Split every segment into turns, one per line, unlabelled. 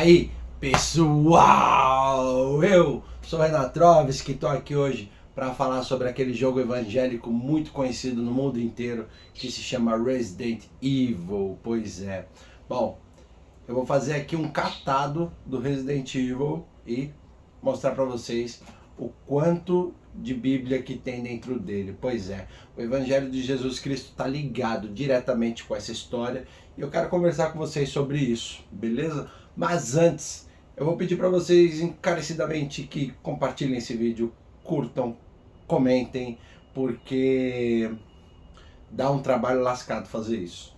aí, pessoal? Eu sou o Renato Troves, que estou aqui hoje para falar sobre aquele jogo evangélico muito conhecido no mundo inteiro que se chama Resident Evil. Pois é. Bom, eu vou fazer aqui um catado do Resident Evil e mostrar para vocês o quanto de Bíblia que tem dentro dele. Pois é, o Evangelho de Jesus Cristo está ligado diretamente com essa história e eu quero conversar com vocês sobre isso, beleza? Mas antes, eu vou pedir para vocês encarecidamente que compartilhem esse vídeo, curtam, comentem, porque dá um trabalho lascado fazer isso.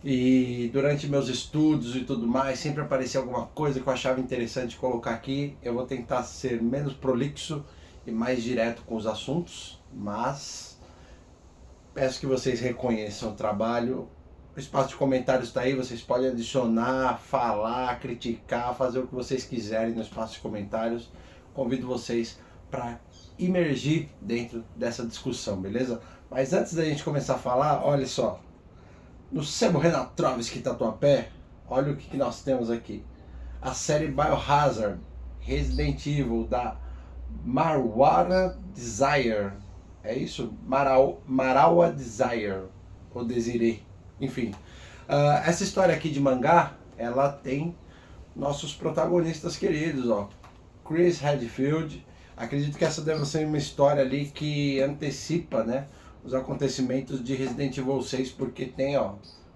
E durante meus estudos e tudo mais, sempre aparecia alguma coisa que eu achava interessante colocar aqui. Eu vou tentar ser menos prolixo e mais direto com os assuntos, mas peço que vocês reconheçam o trabalho. O espaço de comentários está aí, vocês podem adicionar, falar, criticar, fazer o que vocês quiserem no espaço de comentários. Convido vocês para imergir dentro dessa discussão, beleza? Mas antes da gente começar a falar, olha só. No sebo Renato Troves que Tatuapé, olha o que nós temos aqui. A série Biohazard, Resident Evil, da Marwara Desire. É isso? Marawa Desire, ou Desiree. Enfim, essa história aqui de mangá, ela tem nossos protagonistas queridos, ó. Chris Redfield. Acredito que essa deve ser uma história ali que antecipa, né, os acontecimentos de Resident Evil 6, porque tem, ó,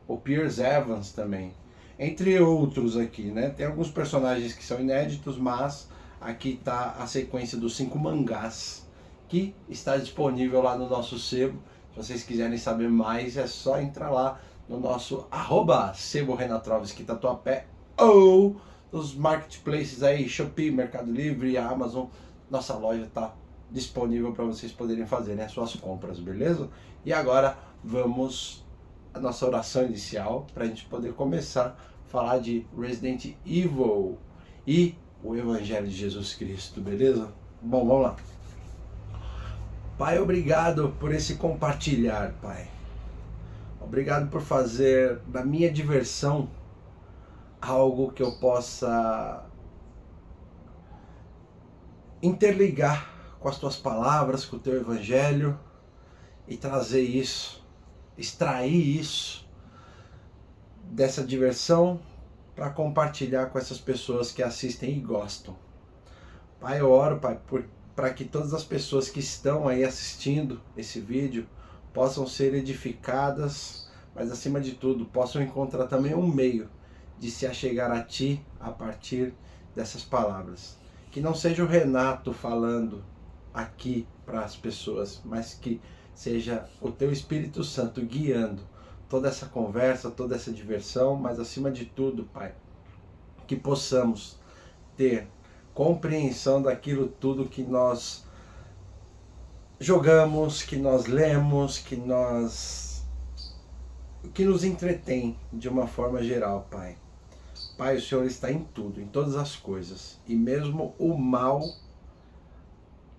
o Piers Evans também, entre outros aqui, né? Tem alguns personagens que são inéditos, mas aqui tá a sequência dos 5 mangás que está disponível lá no nosso sebo. Se vocês quiserem saber mais, é só entrar lá no nosso @sebo Renato Troves que Tatuapé ou nos marketplaces aí, Shopee, Mercado Livre, Amazon. Nossa loja tá disponível para vocês poderem fazer, né, suas compras, beleza? E agora vamos à nossa oração inicial para a gente poder começar a falar de Resident Evil e o Evangelho de Jesus Cristo, beleza? Bom, vamos lá. Pai, obrigado por esse compartilhar, Pai. Obrigado por fazer da minha diversão algo que eu possa interligar com as tuas palavras, com o teu evangelho e trazer isso, extrair isso dessa diversão para compartilhar com essas pessoas que assistem e gostam. Pai, eu oro, Pai, para que todas as pessoas que estão aí assistindo esse vídeo possam ser edificadas, mas acima de tudo possam encontrar também um meio de se achegar a Ti a partir dessas palavras. Que não seja o Renato falando aqui para as pessoas, mas que seja o Teu Espírito Santo guiando toda essa conversa, toda essa diversão, mas acima de tudo, Pai, que possamos ter compreensão daquilo tudo que nós jogamos, que nós lemos, que nos entretém de uma forma geral, Pai. Pai, o Senhor está em tudo, em todas as coisas, e mesmo o mal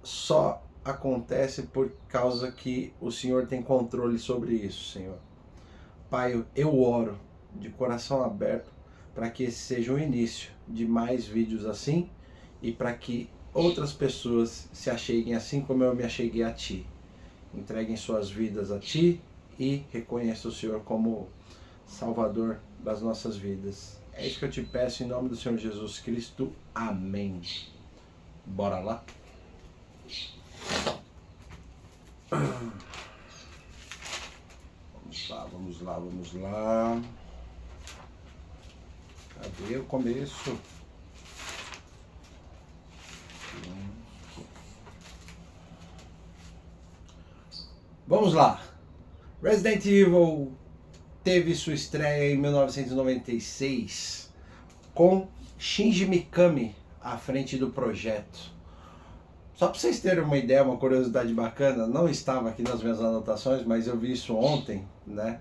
só acontece por causa que o Senhor tem controle sobre isso, Senhor. Pai, eu oro de coração aberto para que esse seja o início de mais vídeos assim e para que outras pessoas se acheguem assim como eu me acheguei a Ti. Entreguem suas vidas a Ti e reconheçam o Senhor como Salvador das nossas vidas. É isso que eu te peço em nome do Senhor Jesus Cristo. Amém. Bora lá? Vamos lá. Cadê o começo? Vamos lá. Resident Evil teve sua estreia em 1996 com Shinji Mikami à frente do projeto. Só para vocês terem uma ideia, uma curiosidade bacana, não estava aqui nas minhas anotações, mas eu vi isso ontem, né?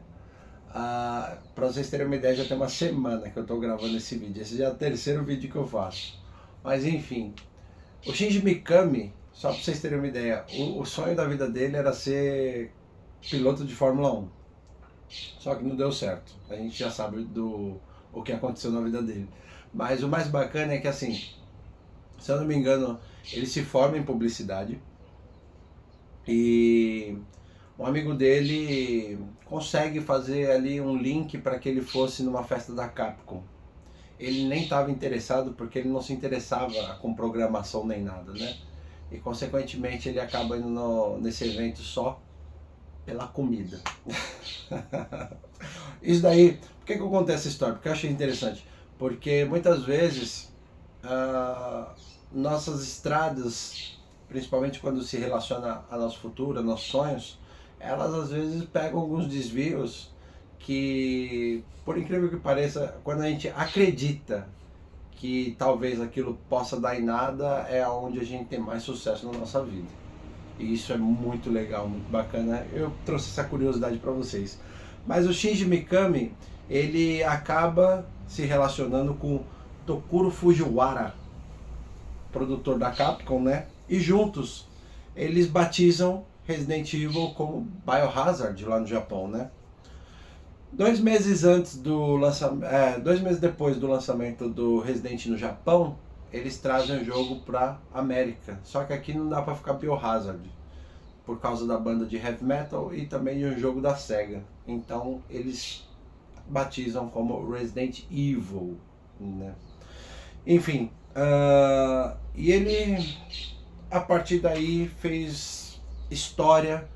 Para vocês terem uma ideia, já tem uma semana que eu estou gravando esse vídeo. Esse já é o 3º vídeo que eu faço. Mas enfim, o Shinji Mikami, só para vocês terem uma ideia, o sonho da vida dele era ser piloto de Fórmula 1. Só que não deu certo. A gente já sabe o que aconteceu na vida dele. Mas o mais bacana é que, assim, se eu não me engano, ele se forma em publicidade e um amigo dele consegue fazer ali um link para que ele fosse numa festa da Capcom. Ele nem estava interessado porque ele não se interessava com programação nem nada, né? E consequentemente ele acaba indo nesse evento só pela comida. Isso daí, por que eu contei essa história? Porque eu achei interessante. Porque muitas vezes nossas estradas, principalmente quando se relaciona a nosso futuro, a nossos sonhos, elas às vezes pegam alguns desvios que, por incrível que pareça, quando a gente acredita que talvez aquilo possa dar em nada, é onde a gente tem mais sucesso na nossa vida. E isso é muito legal, muito bacana. Eu trouxe essa curiosidade para vocês. Mas o Shinji Mikami, ele acaba se relacionando com Tokuro Fujiwara, produtor da Capcom, né? E juntos eles batizam Resident Evil como Biohazard lá no Japão, né? 2 meses antes do lançamento, 2 meses depois do lançamento do Resident no Japão, eles trazem o jogo pra América. Só que aqui não dá pra ficar Biohazard, por causa da banda de heavy metal e também de um jogo da Sega. Então eles batizam como Resident Evil, né? Enfim, e ele a partir daí fez história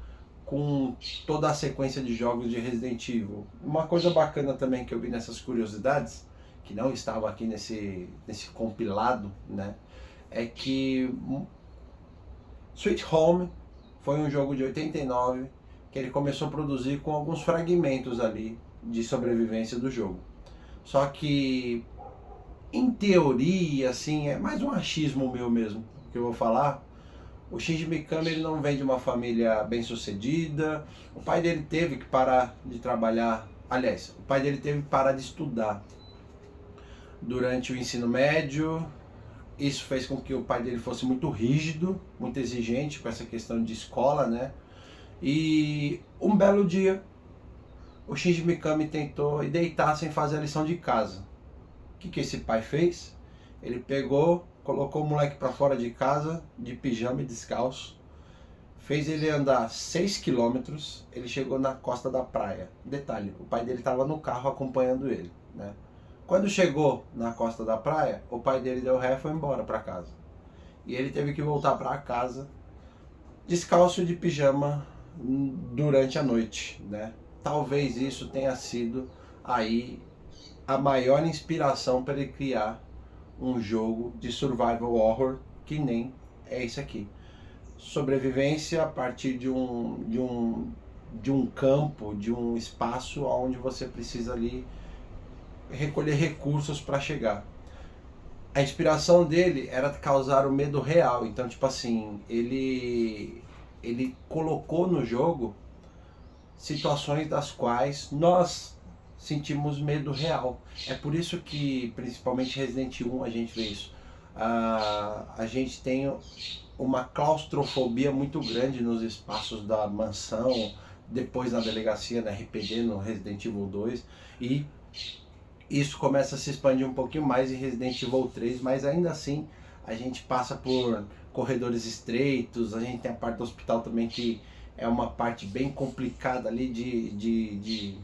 com toda a sequência de jogos de Resident Evil. Uma coisa bacana também que eu vi nessas curiosidades, que não estava aqui nesse compilado, né, é que Sweet Home foi um jogo de 89 que ele começou a produzir com alguns fragmentos ali de sobrevivência do jogo. Só que, em teoria, assim, é mais um achismo meu mesmo que eu vou falar. O Shinji Mikami, ele não vem de uma família bem sucedida. O pai dele teve que parar de trabalhar. Aliás, o pai dele teve que parar de estudar durante o ensino médio. Isso fez com que o pai dele fosse muito rígido, muito exigente com essa questão de escola, né? E um belo dia, o Shinji Mikami tentou ir deitar sem fazer a lição de casa. O que esse pai fez? Ele pegou, colocou o moleque para fora de casa, de pijama e descalço, fez ele andar 6 quilômetros, ele chegou na costa da praia. Detalhe, o pai dele estava no carro acompanhando ele, né? Quando chegou na costa da praia, o pai dele deu ré e foi embora para casa. E ele teve que voltar para casa descalço de pijama durante a noite, né? Talvez isso tenha sido aí a maior inspiração para ele criar um jogo de survival horror que nem é esse aqui. Sobrevivência a partir de um campo, de um espaço onde você precisa ali recolher recursos para chegar. A inspiração dele era causar o medo real. Então, tipo assim, ele colocou no jogo situações das quais nós sentimos medo real. É por isso que, principalmente Resident Evil 1, a gente vê isso. A gente tem uma claustrofobia muito grande nos espaços da mansão, depois na delegacia, na RPD, no Resident Evil 2, e isso começa a se expandir um pouquinho mais em Resident Evil 3, mas ainda assim a gente passa por corredores estreitos, a gente tem a parte do hospital também que é uma parte bem complicada ali de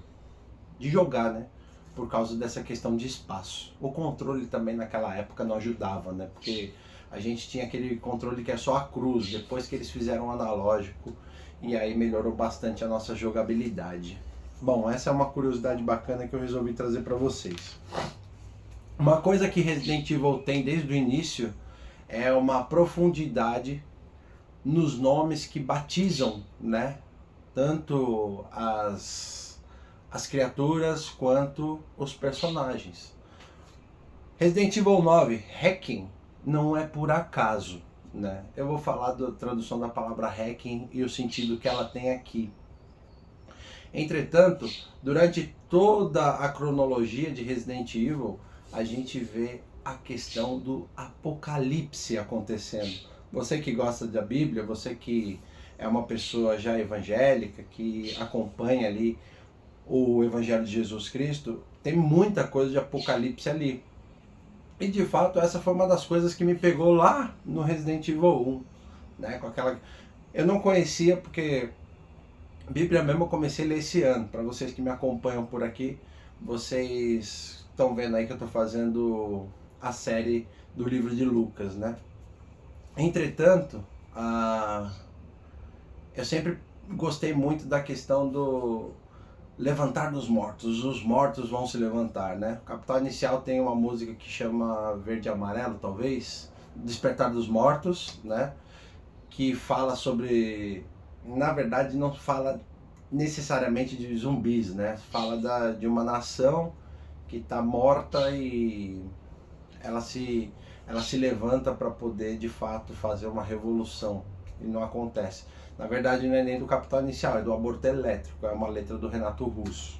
jogar, né? Por causa dessa questão de espaço. O controle também naquela época não ajudava, né? Porque a gente tinha aquele controle que é só a cruz, depois que eles fizeram o analógico, e aí melhorou bastante a nossa jogabilidade. Bom, essa é uma curiosidade bacana que eu resolvi trazer para vocês. Uma coisa que Resident Evil tem desde o início é uma profundidade nos nomes que batizam, né? Tanto as criaturas quanto os personagens. Resident Evil 9, Hacking, não é por acaso, né? Eu vou falar da tradução da palavra Hacking e o sentido que ela tem aqui. Entretanto, durante toda a cronologia de Resident Evil, a gente vê a questão do apocalipse acontecendo. Você que gosta da Bíblia, você que é uma pessoa já evangélica, que acompanha ali o Evangelho de Jesus Cristo, tem muita coisa de apocalipse ali. E de fato essa foi uma das coisas que me pegou lá no Resident Evil 1, né? Com aquela... Eu não conhecia porque Bíblia mesmo eu comecei a ler esse ano. Para vocês que me acompanham por aqui, vocês estão vendo aí que eu estou fazendo a série do livro de Lucas, né? Entretanto, eu sempre gostei muito da questão do levantar dos mortos. Os mortos vão se levantar, né? O Capital Inicial tem uma música que chama Verde e Amarelo, talvez, Despertar dos Mortos, né? Que fala sobre... Na verdade, não fala necessariamente de zumbis, né? Fala de uma nação que está morta e ela se levanta para poder, de fato, fazer uma revolução. E não acontece. Na verdade, não é nem do Capital Inicial, é do Aborto Elétrico. É uma letra do Renato Russo.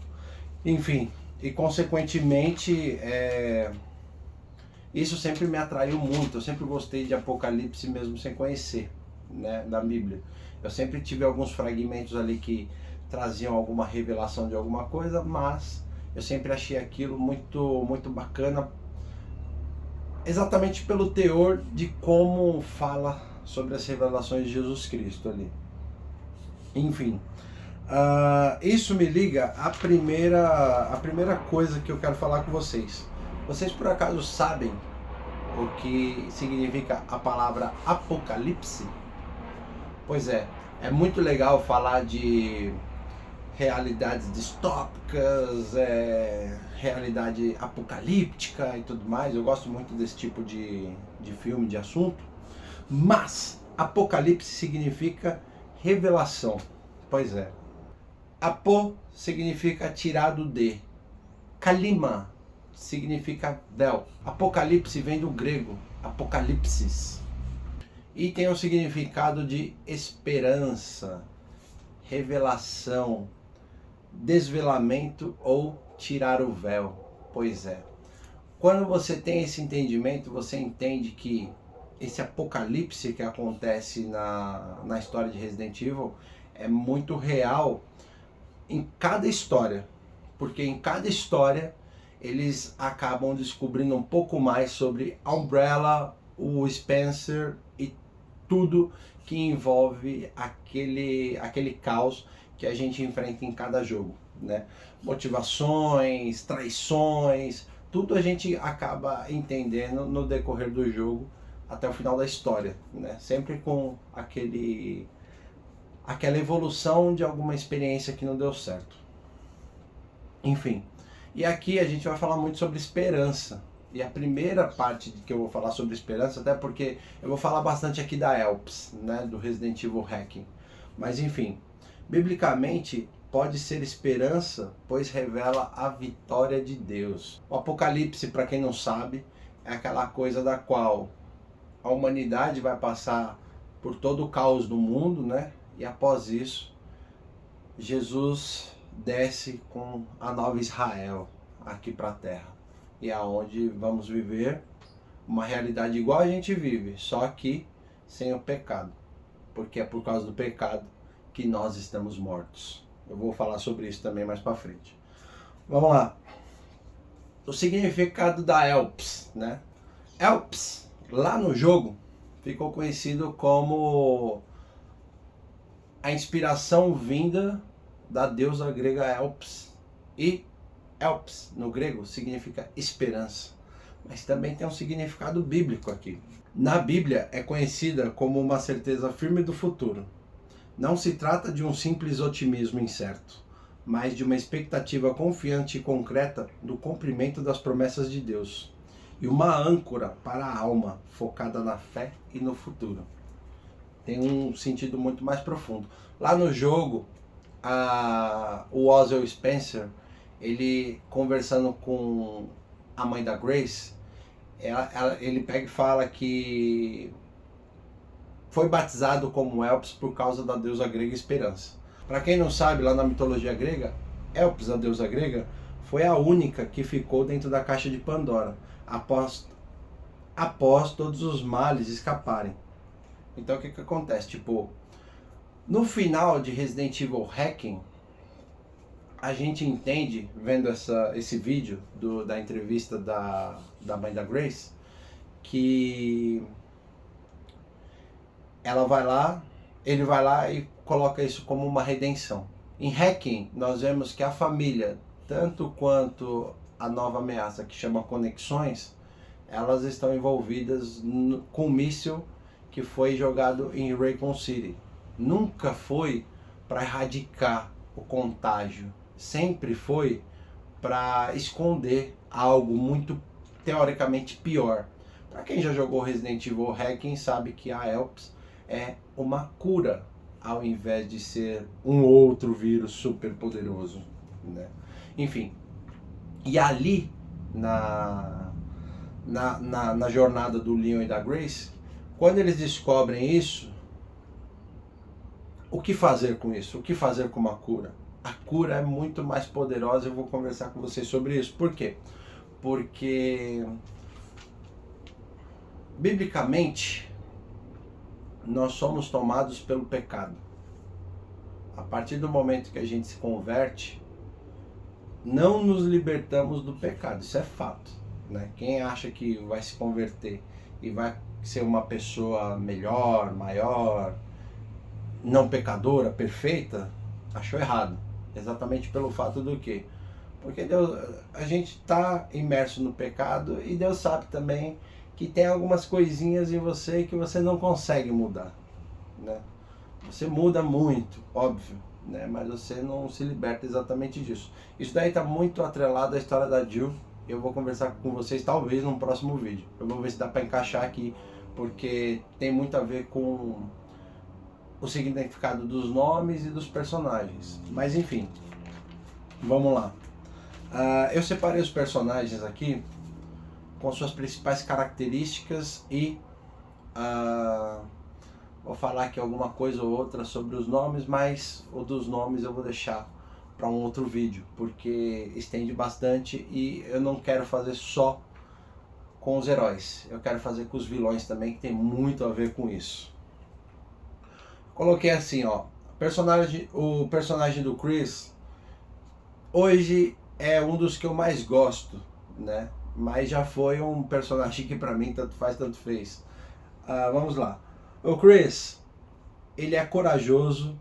Enfim, e consequentemente, isso sempre me atraiu muito. Eu sempre gostei de Apocalipse mesmo sem conhecer, né, da Bíblia. Eu sempre tive alguns fragmentos ali que traziam alguma revelação de alguma coisa, mas eu sempre achei aquilo muito, muito bacana, exatamente pelo teor de como fala sobre as revelações de Jesus Cristo ali. Enfim, isso me liga à primeira coisa que eu quero falar com vocês. Vocês por acaso sabem o que significa a palavra Apocalipse? Pois é muito legal falar de realidades distópicas, realidade apocalíptica e tudo mais. Eu gosto muito desse tipo de filme, de assunto. Mas Apocalipse significa revelação. Pois é. Apo significa tirado de. Kalima significa véu. Apocalipse vem do grego, apocalipsis. E tem o significado de esperança, revelação, desvelamento ou tirar o véu. Pois é. Quando você tem esse entendimento, você entende que esse apocalipse que acontece na história de Resident Evil é muito real em cada história. Porque em cada história eles acabam descobrindo um pouco mais sobre a Umbrella, o Spencer e tudo que envolve aquele caos que a gente enfrenta em cada jogo, né? Motivações, traições, tudo a gente acaba entendendo no decorrer do jogo até o final da história, né? Sempre com aquela evolução de alguma experiência que não deu certo. Enfim, e aqui a gente vai falar muito sobre esperança. E a primeira parte que eu vou falar sobre esperança, até porque eu vou falar bastante aqui da ELPS, né, do Resident Evil Hacking. Mas enfim, biblicamente pode ser esperança, pois revela a vitória de Deus. O Apocalipse, para quem não sabe, é aquela coisa da qual a humanidade vai passar por todo o caos do mundo, né? E após isso, Jesus desce com a nova Israel aqui para a Terra. E aonde vamos viver uma realidade igual a gente vive, só que sem o pecado. Porque é por causa do pecado que nós estamos mortos. Eu vou falar sobre isso também mais para frente. Vamos lá. O significado da ELPS, né? ELPS, lá no jogo, ficou conhecido como a inspiração vinda da deusa grega ELPS. E ELPS, no grego, significa esperança. Mas também tem um significado bíblico aqui. Na Bíblia, é conhecida como uma certeza firme do futuro. Não se trata de um simples otimismo incerto, mas de uma expectativa confiante e concreta do cumprimento das promessas de Deus. E uma âncora para a alma, focada na fé e no futuro. Tem um sentido muito mais profundo. Lá no jogo, o Oswald Spencer, ele conversando com a mãe da Grace, ele pega e fala que foi batizado como Elpis por causa da deusa grega Esperança. Para quem não sabe, lá na mitologia grega, Elpis, a deusa grega, foi a única que ficou dentro da caixa de Pandora, após todos os males escaparem. Então o que acontece? Tipo, no final de Resident Evil Hacking, a gente entende, vendo esse vídeo da entrevista da mãe da Grace, que ele vai lá e coloca isso como uma redenção. Em Hacking, nós vemos que a família, tanto quanto a nova ameaça que chama Conexões, elas estão envolvidas com um míssil que foi jogado em Raycon City. Nunca foi para erradicar o contágio, sempre foi para esconder algo muito teoricamente pior. Para quem já jogou Resident Evil Hacking sabe que a ELPS é uma cura ao invés de ser um outro vírus super poderoso, né? Enfim, e ali na jornada do Leon e da Grace, quando eles descobrem isso, o que fazer com isso? O que fazer com uma cura? A cura é muito mais poderosa, eu vou conversar com vocês sobre isso. Por quê? Porque, biblicamente, nós somos tomados pelo pecado. A partir do momento que a gente se converte, não nos libertamos do pecado, isso é fato, né? Quem acha que vai se converter e vai ser uma pessoa melhor, maior, não pecadora, perfeita, achou errado. Exatamente pelo fato do quê? Porque a gente está imerso no pecado e Deus sabe também que tem algumas coisinhas em você que você não consegue mudar, né? Você muda muito, óbvio, né? Mas você não se liberta exatamente disso. Isso daí está muito atrelado à história da Jill. Eu vou conversar com vocês talvez num próximo vídeo. Eu vou ver se dá para encaixar aqui, porque tem muito a ver com o significado dos nomes e dos personagens. Mas enfim, vamos lá. Eu separei os personagens aqui com suas principais características e vou falar aqui alguma coisa ou outra sobre os nomes, mas o dos nomes eu vou deixar para um outro vídeo, porque estende bastante e eu não quero fazer só com os heróis, eu quero fazer com os vilões também, que tem muito a ver com isso. Coloquei assim, ó, o personagem do Chris hoje é um dos que eu mais gosto, né? Mas já foi um personagem que para mim tanto faz, tanto fez. Vamos lá. O Chris, ele é corajoso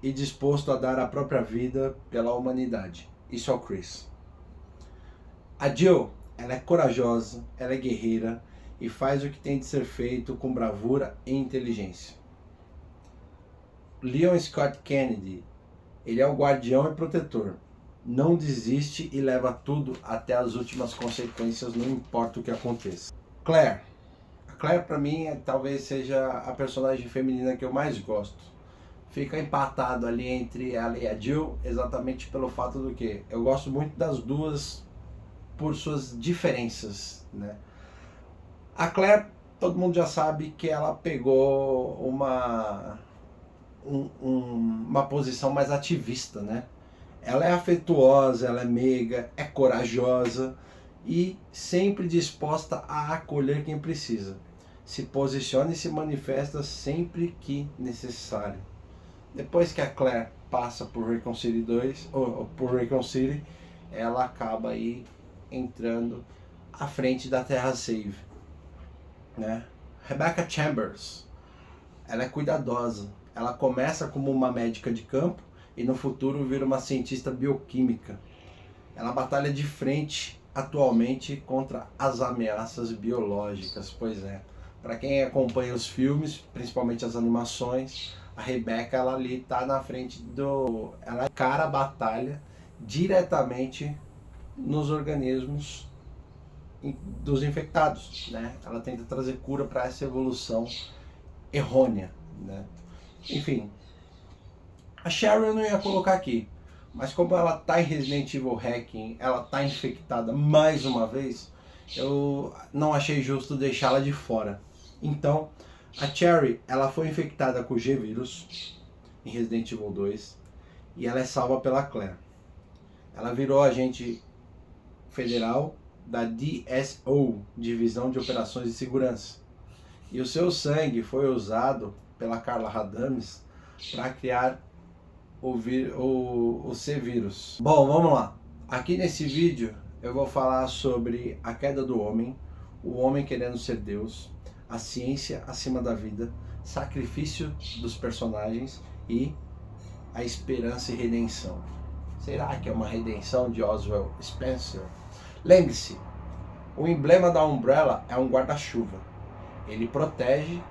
e disposto a dar a própria vida pela humanidade. Isso é o Chris. A Jill, ela é corajosa, ela é guerreira e faz o que tem de ser feito com bravura e inteligência. Leon Scott Kennedy, ele é o guardião e protetor. Não desiste e leva tudo até as últimas consequências, não importa o que aconteça. Claire. A Claire para mim talvez seja a personagem feminina que eu mais gosto. Fica empatado ali entre ela e a Jill, exatamente pelo fato do que eu gosto muito das duas por suas diferenças, né? A Claire, todo mundo já sabe que ela pegou uma posição mais ativista, né? Ela é afetuosa, ela é meiga, é corajosa e sempre disposta a acolher quem precisa. Se posiciona e se manifesta sempre que necessário. Depois que a Claire passa por Raycon City 2, ou por Raycon City, ela acaba aí entrando à frente da Terra Save, né? Rebecca Chambers, ela é cuidadosa. Ela começa como uma médica de campo e no futuro vira uma cientista bioquímica. Ela batalha de frente atualmente contra as ameaças biológicas, pois é. Para quem acompanha os filmes, principalmente as animações, a Rebecca, ela ali tá na frente ela encara a batalha diretamente nos organismos dos infectados, né? Ela tenta trazer cura para essa evolução errônea, né? Enfim, a Cheryl eu não ia colocar aqui, mas como ela tá em Resident Evil Hacking, ela tá infectada mais uma vez, eu não achei justo deixá-la de fora. Então, a Cherry, ela foi infectada com o G-Vírus em Resident Evil 2 e ela é salva pela Claire. Ela virou agente federal da DSO, Divisão de Operações de Segurança. E o seu sangue foi usado pela Carla Radames para criar o C-Vírus. Bom, vamos lá. Aqui nesse vídeo eu vou falar sobre a queda do homem, o homem querendo ser Deus, a ciência acima da vida, sacrifício dos personagens e a esperança e redenção. Será que é uma redenção de Oswald Spencer? Lembre-se, o emblema da Umbrella é um guarda-chuva. Ele protege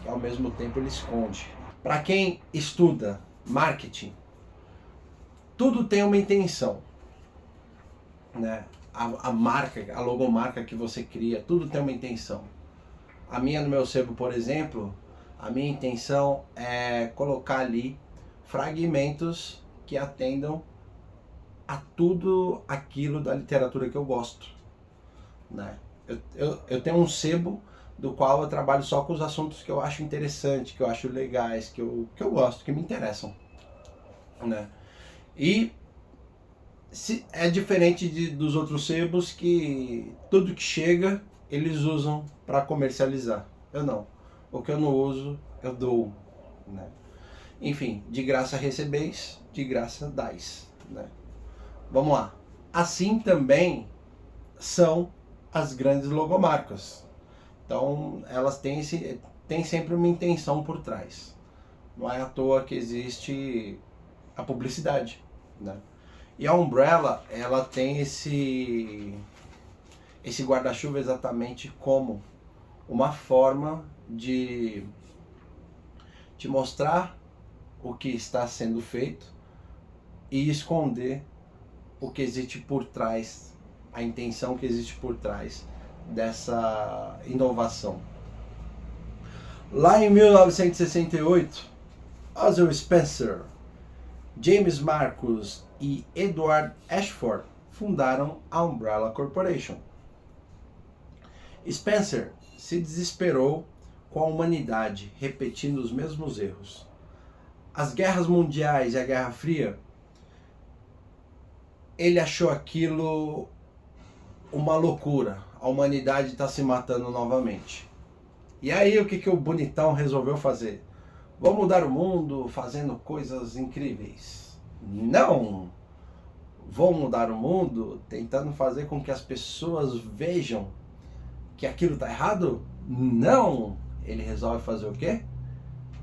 e ao mesmo tempo ele esconde. Para quem estuda marketing, tudo tem uma intenção, né? A marca, a logomarca que você cria, tudo tem uma intenção. A minha no meu sebo, por exemplo, a minha intenção é colocar ali fragmentos que atendam a tudo aquilo da literatura que eu gosto, né? Eu tenho um sebo do qual eu trabalho só com os assuntos que eu acho interessantes, que eu acho legais, que eu gosto, que me interessam, né? E é diferente dos outros sebos que tudo que chega eles usam para comercializar. Eu não. O que eu não uso, eu dou, né? Enfim, de graça recebeis, de graça dais, né? Vamos lá. Assim também são as grandes logomarcas. Então, elas têm sempre uma intenção por trás. Não é à toa que existe a publicidade, né? E a Umbrella, ela tem esse guarda-chuva exatamente como uma forma de te mostrar o que está sendo feito e esconder o que existe por trás, a intenção que existe por trás dessa inovação. Lá em 1968, Oswald Spencer, James Marcus e Edward Ashford fundaram a Umbrella Corporation. Spencer se desesperou com a humanidade repetindo os mesmos erros. As guerras mundiais e a Guerra Fria, ele achou aquilo uma loucura. A humanidade está se matando novamente. E aí o que o bonitão resolveu fazer? Vou mudar o mundo fazendo coisas incríveis. Não! Vou mudar o mundo tentando fazer com que as pessoas vejam que aquilo está errado? Não! Ele resolve fazer o quê?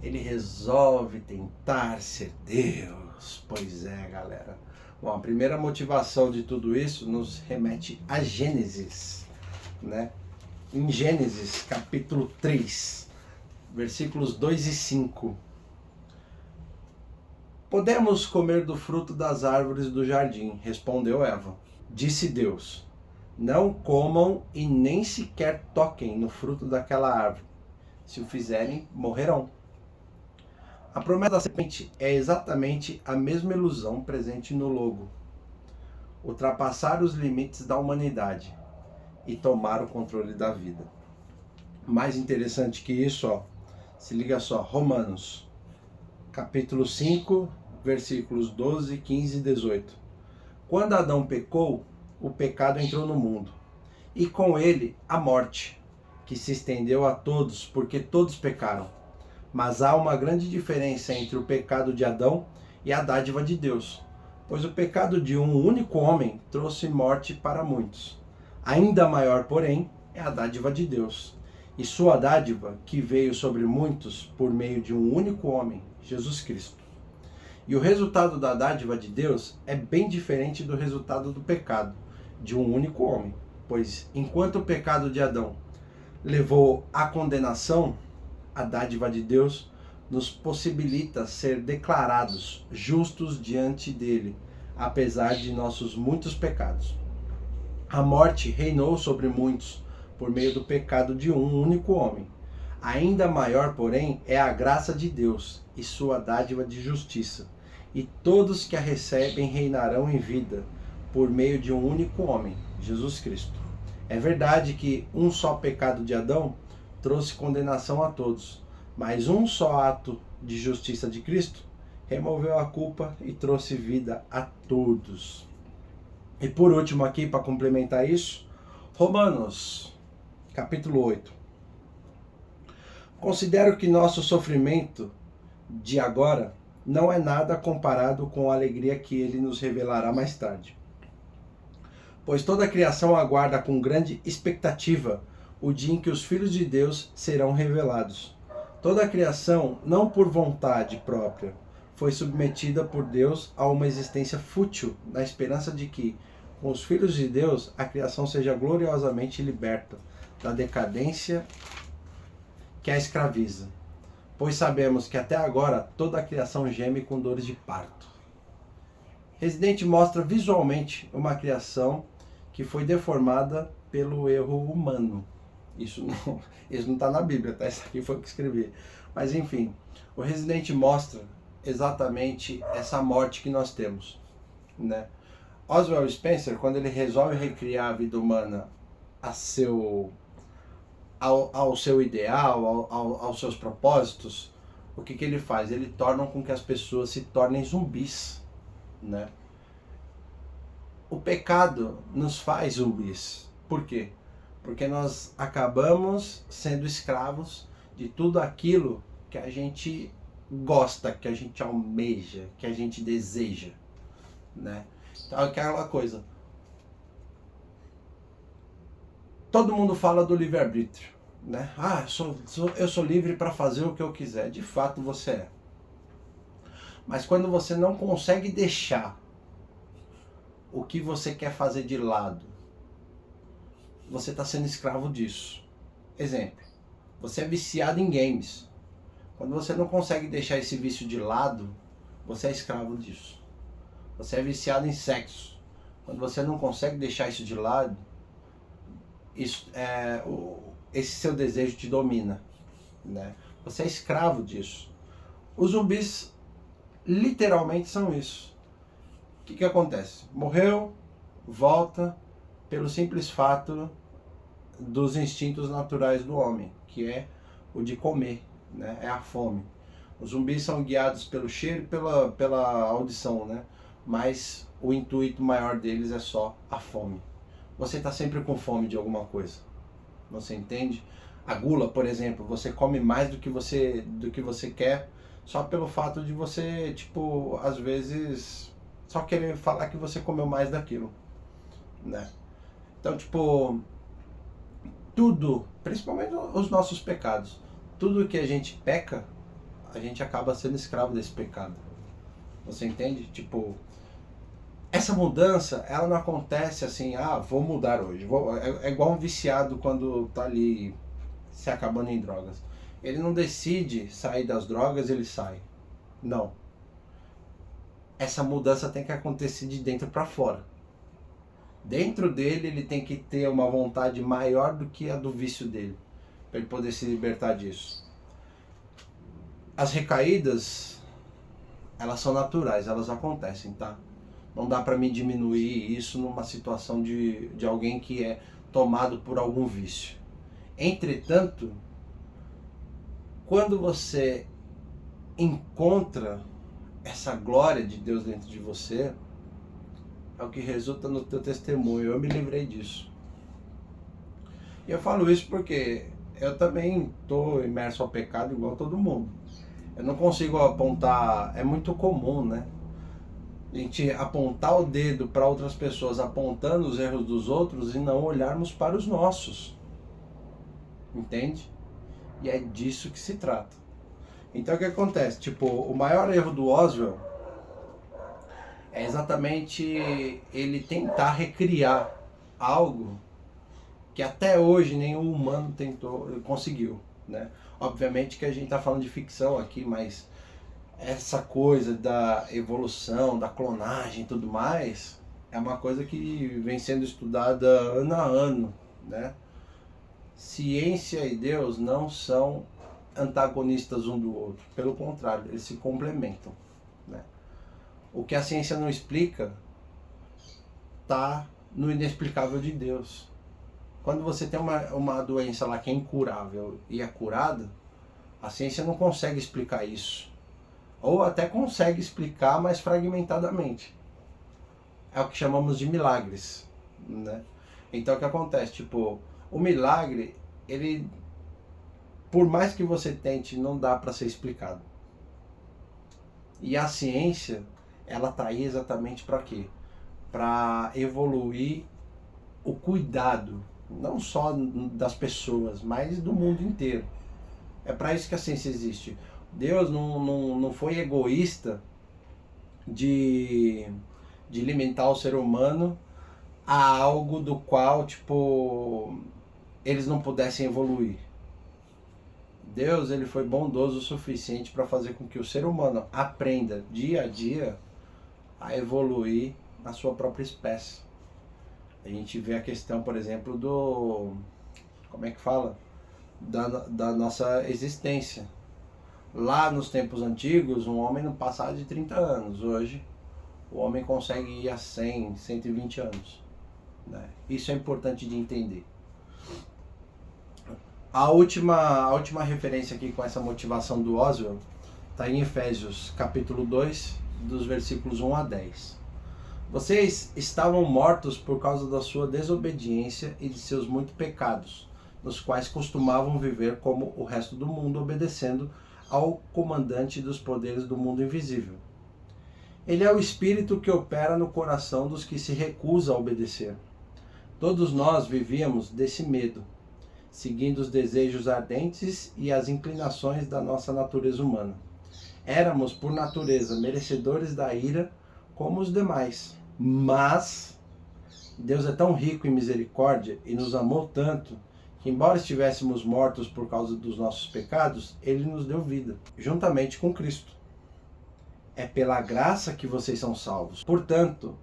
Ele resolve tentar ser Deus. Pois é, galera. Bom, a primeira motivação de tudo isso nos remete a Gênesis, né? Em Gênesis, capítulo 3, versículos 2 e 5. Podemos comer do fruto das árvores do jardim, respondeu Eva. Disse Deus, não comam e nem sequer toquem no fruto daquela árvore. Se o fizerem, morrerão. A promessa da serpente é exatamente a mesma ilusão presente no logo. Ultrapassar os limites da humanidade e tomar o controle da vida. Mais interessante que isso, ó, se liga só, Romanos, capítulo 5, versículos 12, 15 e 18. Quando Adão pecou, o pecado entrou no mundo, e com ele a morte, que se estendeu a todos, porque todos pecaram. Mas há uma grande diferença entre o pecado de Adão e a dádiva de Deus, pois o pecado de um único homem trouxe morte para muitos. Ainda maior, porém, é a dádiva de Deus, e sua dádiva que veio sobre muitos por meio de um único homem, Jesus Cristo. E o resultado da dádiva de Deus é bem diferente do resultado do pecado de um único homem, pois enquanto o pecado de Adão levou à condenação, a dádiva de Deus nos possibilita ser declarados justos diante dele, apesar de nossos muitos pecados. A morte reinou sobre muitos por meio do pecado de um único homem. Ainda maior, porém, é a graça de Deus e sua dádiva de justiça. E todos que a recebem reinarão em vida por meio de um único homem, Jesus Cristo. É verdade que um só pecado de Adão trouxe condenação a todos, mas um só ato de justiça de Cristo removeu a culpa e trouxe vida a todos. E por último aqui, para complementar isso, Romanos, capítulo 8. Considero que nosso sofrimento de agora não é nada comparado com a alegria que ele nos revelará mais tarde. Pois toda a criação aguarda com grande expectativa o dia em que os filhos de Deus serão revelados. Toda a criação, não por vontade própria, foi submetida por Deus a uma existência fútil, na esperança de que, com os filhos de Deus, a criação seja gloriosamente liberta da decadência que a escraviza. Pois sabemos que até agora toda a criação geme com dores de parto. Resident mostra visualmente uma criação que foi deformada pelo erro humano. Isso não está na Bíblia, tá? Isso aqui foi o que escrevi. Mas enfim, o Resident mostra exatamente essa morte que nós temos, né? Oswald Spencer, quando ele resolve recriar a vida humana ao seu ideal, aos seus propósitos, o que ele faz? Ele torna com que as pessoas se tornem zumbis, né? O pecado nos faz zumbis. Por quê? Porque nós acabamos sendo escravos de tudo aquilo que a gente gosta, que a gente almeja, que a gente deseja, né? Então é aquela coisa. Todo mundo fala do livre-arbítrio, né? Ah, eu sou livre para fazer o que eu quiser. De fato você é. Mas quando você não consegue deixar o que você quer fazer de lado, você está sendo escravo disso. Exemplo, você é viciado em games. Quando você não consegue deixar esse vício de lado, você é escravo disso. Você é viciado em sexo. Quando você não consegue deixar isso de lado, esse seu desejo te domina, né? Você é escravo disso. Os zumbis literalmente são isso. O que acontece? Morreu, volta pelo simples fato dos instintos naturais do homem, que é o de comer, né? É a fome. Os zumbis são guiados pelo cheiro e pela audição, né? Mas o intuito maior deles é só a fome. Você está sempre com fome de alguma coisa. Você entende? A gula, por exemplo, você come mais do que você quer, só pelo fato de você, tipo, às vezes só querer falar que você comeu mais daquilo, né? Então, tipo, tudo, principalmente os nossos pecados, tudo que a gente peca, a gente acaba sendo escravo desse pecado. Você entende? Tipo, essa mudança, ela não acontece assim, vou mudar hoje. É igual um viciado quando tá ali se acabando em drogas. Ele não decide sair das drogas, ele sai. Não. Essa mudança tem que acontecer de dentro para fora. Dentro dele, ele tem que ter uma vontade maior do que a do vício dele, para ele poder se libertar disso. As recaídas, elas são naturais, elas acontecem, tá? Não dá para me diminuir isso numa situação de alguém que é tomado por algum vício. Entretanto, quando você encontra essa glória de Deus dentro de você, é o que resulta no teu testemunho. Eu me livrei disso. E eu falo isso porque eu também estou imerso ao pecado igual todo mundo. Eu não consigo apontar, é muito comum, né? A gente apontar o dedo para outras pessoas apontando os erros dos outros e não olharmos para os nossos. Entende? E é disso que se trata. Então o que acontece? Tipo, o maior erro do Oswald é exatamente ele tentar recriar algo que até hoje nenhum humano conseguiu, né? Obviamente que a gente está falando de ficção aqui, mas essa coisa da evolução, da clonagem e tudo mais, é uma coisa que vem sendo estudada ano a ano, né? Ciência e Deus não são antagonistas um do outro, pelo contrário, eles se complementam, né? O que a ciência não explica está no inexplicável de Deus. Quando você tem uma doença lá que é incurável e é curada, a ciência não consegue explicar isso. Ou até consegue explicar, mas fragmentadamente. É o que chamamos de milagres, né? Então o que acontece? Tipo, o milagre, ele, por mais que você tente, não dá para ser explicado. E a ciência, ela está aí exatamente para quê? Para evoluir o cuidado, não só das pessoas, mas do mundo inteiro. É para isso que a ciência existe. Deus não foi egoísta de limitar o ser humano a algo do qual, tipo, eles não pudessem evoluir. Deus, ele foi bondoso o suficiente para fazer com que o ser humano aprenda dia a dia a evoluir na sua própria espécie. A gente vê a questão, por exemplo, do... como é que fala? Da nossa existência. Lá nos tempos antigos, um homem não passava de 30 anos. Hoje, o homem consegue ir a 100, 120 anos. Né? Isso é importante de entender. A última referência aqui com essa motivação do Oswald está em Efésios capítulo 2, dos versículos 1 a 10. Vocês estavam mortos por causa da sua desobediência e de seus muitos pecados, nos quais costumavam viver como o resto do mundo, obedecendo ao comandante dos poderes do mundo invisível. Ele é o espírito que opera no coração dos que se recusam a obedecer. Todos nós vivíamos desse medo, seguindo os desejos ardentes e as inclinações da nossa natureza humana. Éramos, por natureza, merecedores da ira como os demais. Mas Deus é tão rico em misericórdia e nos amou tanto que, embora estivéssemos mortos por causa dos nossos pecados, Ele nos deu vida, juntamente com Cristo. É pela graça que vocês são salvos. Portanto,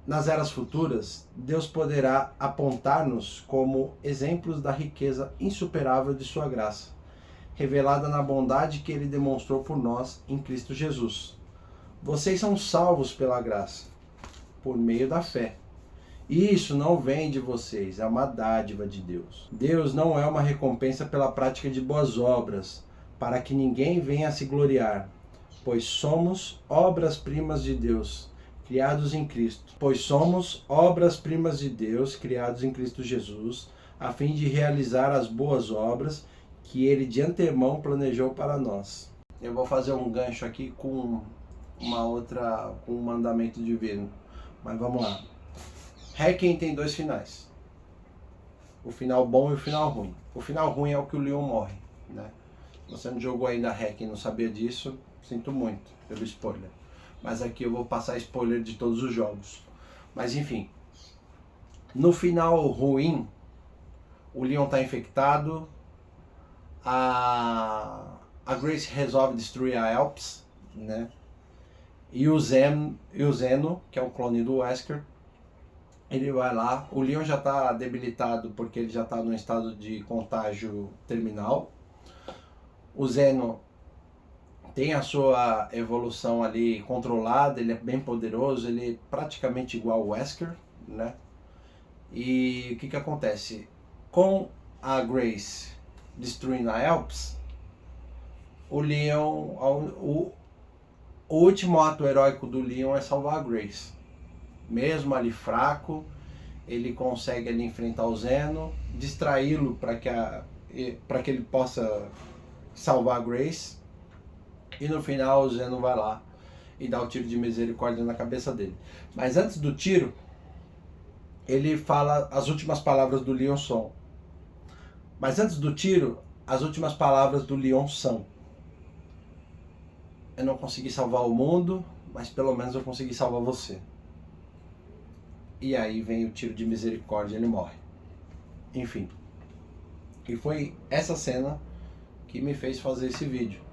nas eras futuras, Deus poderá apontar-nos como exemplos da riqueza insuperável de sua graça, revelada na bondade que Ele demonstrou por nós em Cristo Jesus. Vocês são salvos pela graça, por meio da fé. E isso não vem de vocês, é uma dádiva de Deus. Deus não é uma recompensa pela prática de boas obras, para que ninguém venha a se gloriar, pois somos obras-primas de Deus, criados em Cristo. Pois somos obras-primas de Deus, criados em Cristo Jesus, a fim de realizar as boas obras que Ele de antemão planejou para nós. Eu vou fazer um gancho aqui com um mandamento divino. Mas vamos lá. Hacking tem dois finais. O final bom e o final ruim. O final ruim é o que o Leon morre, né? Se você não jogou ainda Hacking e não sabia disso, sinto muito pelo spoiler. Mas aqui eu vou passar spoiler de todos os jogos. Mas enfim. No final ruim, o Leon está infectado. A Grace resolve destruir a Alps, né? E o Zeno, que é o clone do Wesker, ele vai lá. O Leon já está debilitado porque ele já está num estado de contágio terminal. O Zeno tem a sua evolução ali controlada, ele é bem poderoso, ele é praticamente igual ao Wesker, né? E o que acontece? Com a Grace destruindo a Alps, o Leon, o último ato heróico do Leon é salvar a Grace. Mesmo ali fraco, ele consegue ali enfrentar o Zeno, distraí-lo para que ele possa salvar a Grace. E no final o Zeno vai lá e dá o tiro de misericórdia na cabeça dele. Mas antes do tiro, ele fala as últimas palavras do Leon são. Mas antes do tiro, as últimas palavras do Leon são: eu não consegui salvar o mundo, mas pelo menos eu consegui salvar você. E aí vem o tiro de misericórdia, ele morre. Enfim. E foi essa cena que me fez fazer esse vídeo.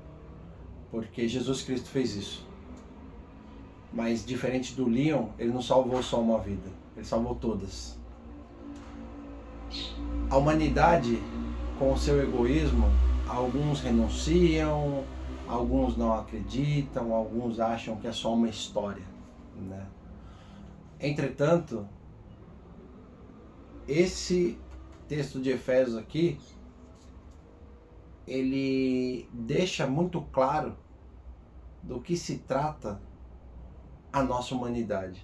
Porque Jesus Cristo fez isso. Mas diferente do Leon, ele não salvou só uma vida, ele salvou todas. A humanidade, com o seu egoísmo, alguns renunciam, alguns não acreditam, alguns acham que é só uma história, né? Entretanto, esse texto de Efésios aqui, ele deixa muito claro do que se trata a nossa humanidade.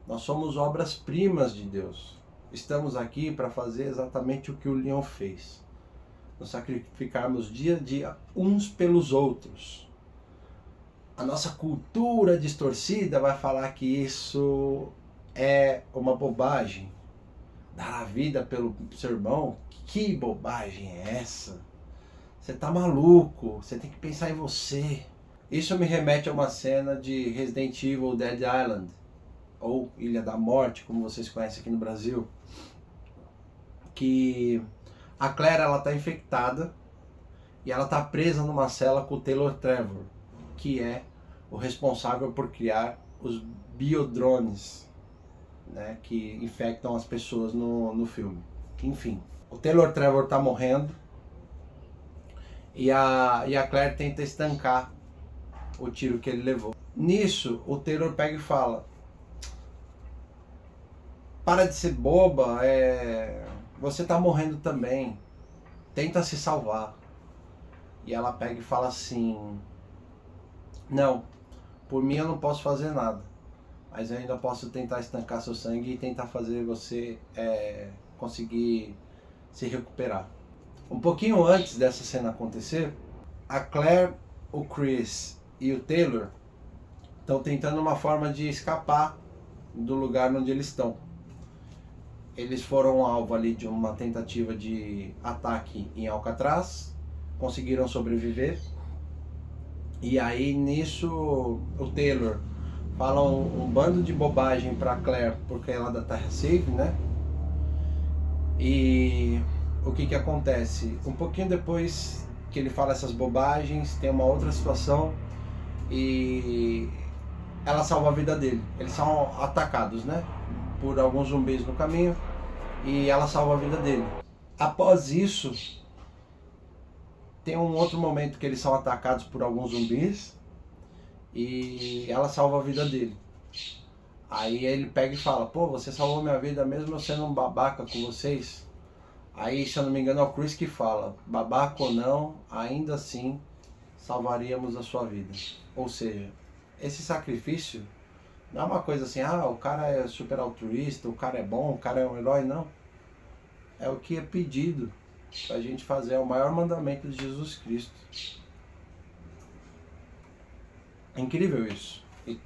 Nós somos obras-primas de Deus. Estamos aqui para fazer exatamente o que o Leon fez. Nos sacrificarmos dia a dia uns pelos outros. A nossa cultura distorcida vai falar que isso é uma bobagem. Dar a vida pelo seu irmão? Que bobagem é essa? Você tá maluco, você tem que pensar em você. Isso me remete a uma cena de Resident Evil Dead Island, ou Ilha da Morte, como vocês conhecem aqui no Brasil, que a Claire ela tá infectada e ela tá presa numa cela com o Taylor Trevor, que é o responsável por criar os biodrones, né, que infectam as pessoas no filme. Enfim, o Taylor Trevor tá morrendo e a Claire tenta estancar o tiro que ele levou. Nisso, o Taylor pega e fala: para de ser boba, você tá morrendo também, tenta se salvar. E ela pega e fala assim: não, por mim eu não posso fazer nada, mas eu ainda posso tentar estancar seu sangue e tentar fazer você conseguir se recuperar. Um pouquinho antes dessa cena acontecer, a Claire, o Chris e o Taylor estão tentando uma forma de escapar do lugar onde eles estão. Eles foram alvo ali de uma tentativa de ataque em Alcatraz, conseguiram sobreviver. E aí nisso o Taylor fala um bando de bobagem pra Claire, porque ela é da Terra Safe, né? E o que acontece? Um pouquinho depois que ele fala essas bobagens, tem uma outra situação e ela salva a vida dele. Eles são atacados, né, por alguns zumbis no caminho e ela salva a vida dele. Após isso, tem um outro momento que eles são atacados por alguns zumbis e ela salva a vida dele. Aí ele pega e fala: pô, você salvou minha vida mesmo eu sendo um babaca com vocês? Aí, se eu não me engano, é o Chris que fala: babaca ou não, ainda assim salvaríamos a sua vida. Ou seja, esse sacrifício não é uma coisa assim: ah, o cara é super altruísta, o cara é bom, o cara é um herói, não. É o que é pedido pra gente fazer, é o maior mandamento de Jesus Cristo. É incrível isso. E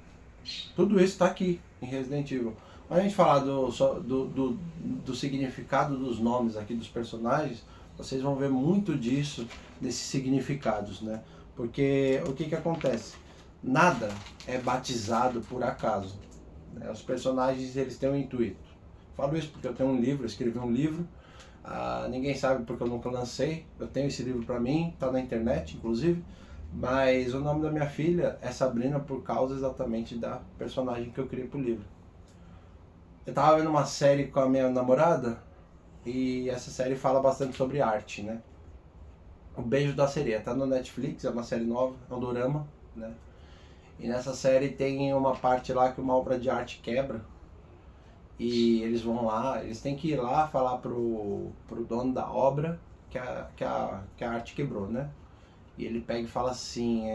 tudo isso está aqui em Resident Evil. Quando a gente falar do significado dos nomes aqui dos personagens, vocês vão ver muito disso, desses significados, né? Porque o que acontece? Nada é batizado por acaso, né? Os personagens, eles têm um intuito. Falo isso porque eu tenho um livro, eu escrevi um livro. Ninguém sabe porque eu nunca lancei. Eu tenho esse livro pra mim, tá na internet, inclusive. Mas o nome da minha filha é Sabrina por causa exatamente da personagem que eu criei pro livro. Eu tava vendo uma série com a minha namorada e essa série fala bastante sobre arte, né? O Beijo da Sereia, tá no Netflix, é uma série nova, é um dorama, né? E nessa série tem uma parte lá que uma obra de arte quebra e eles vão lá, eles têm que ir lá falar pro dono da obra que a arte quebrou, né? E ele pega e fala assim,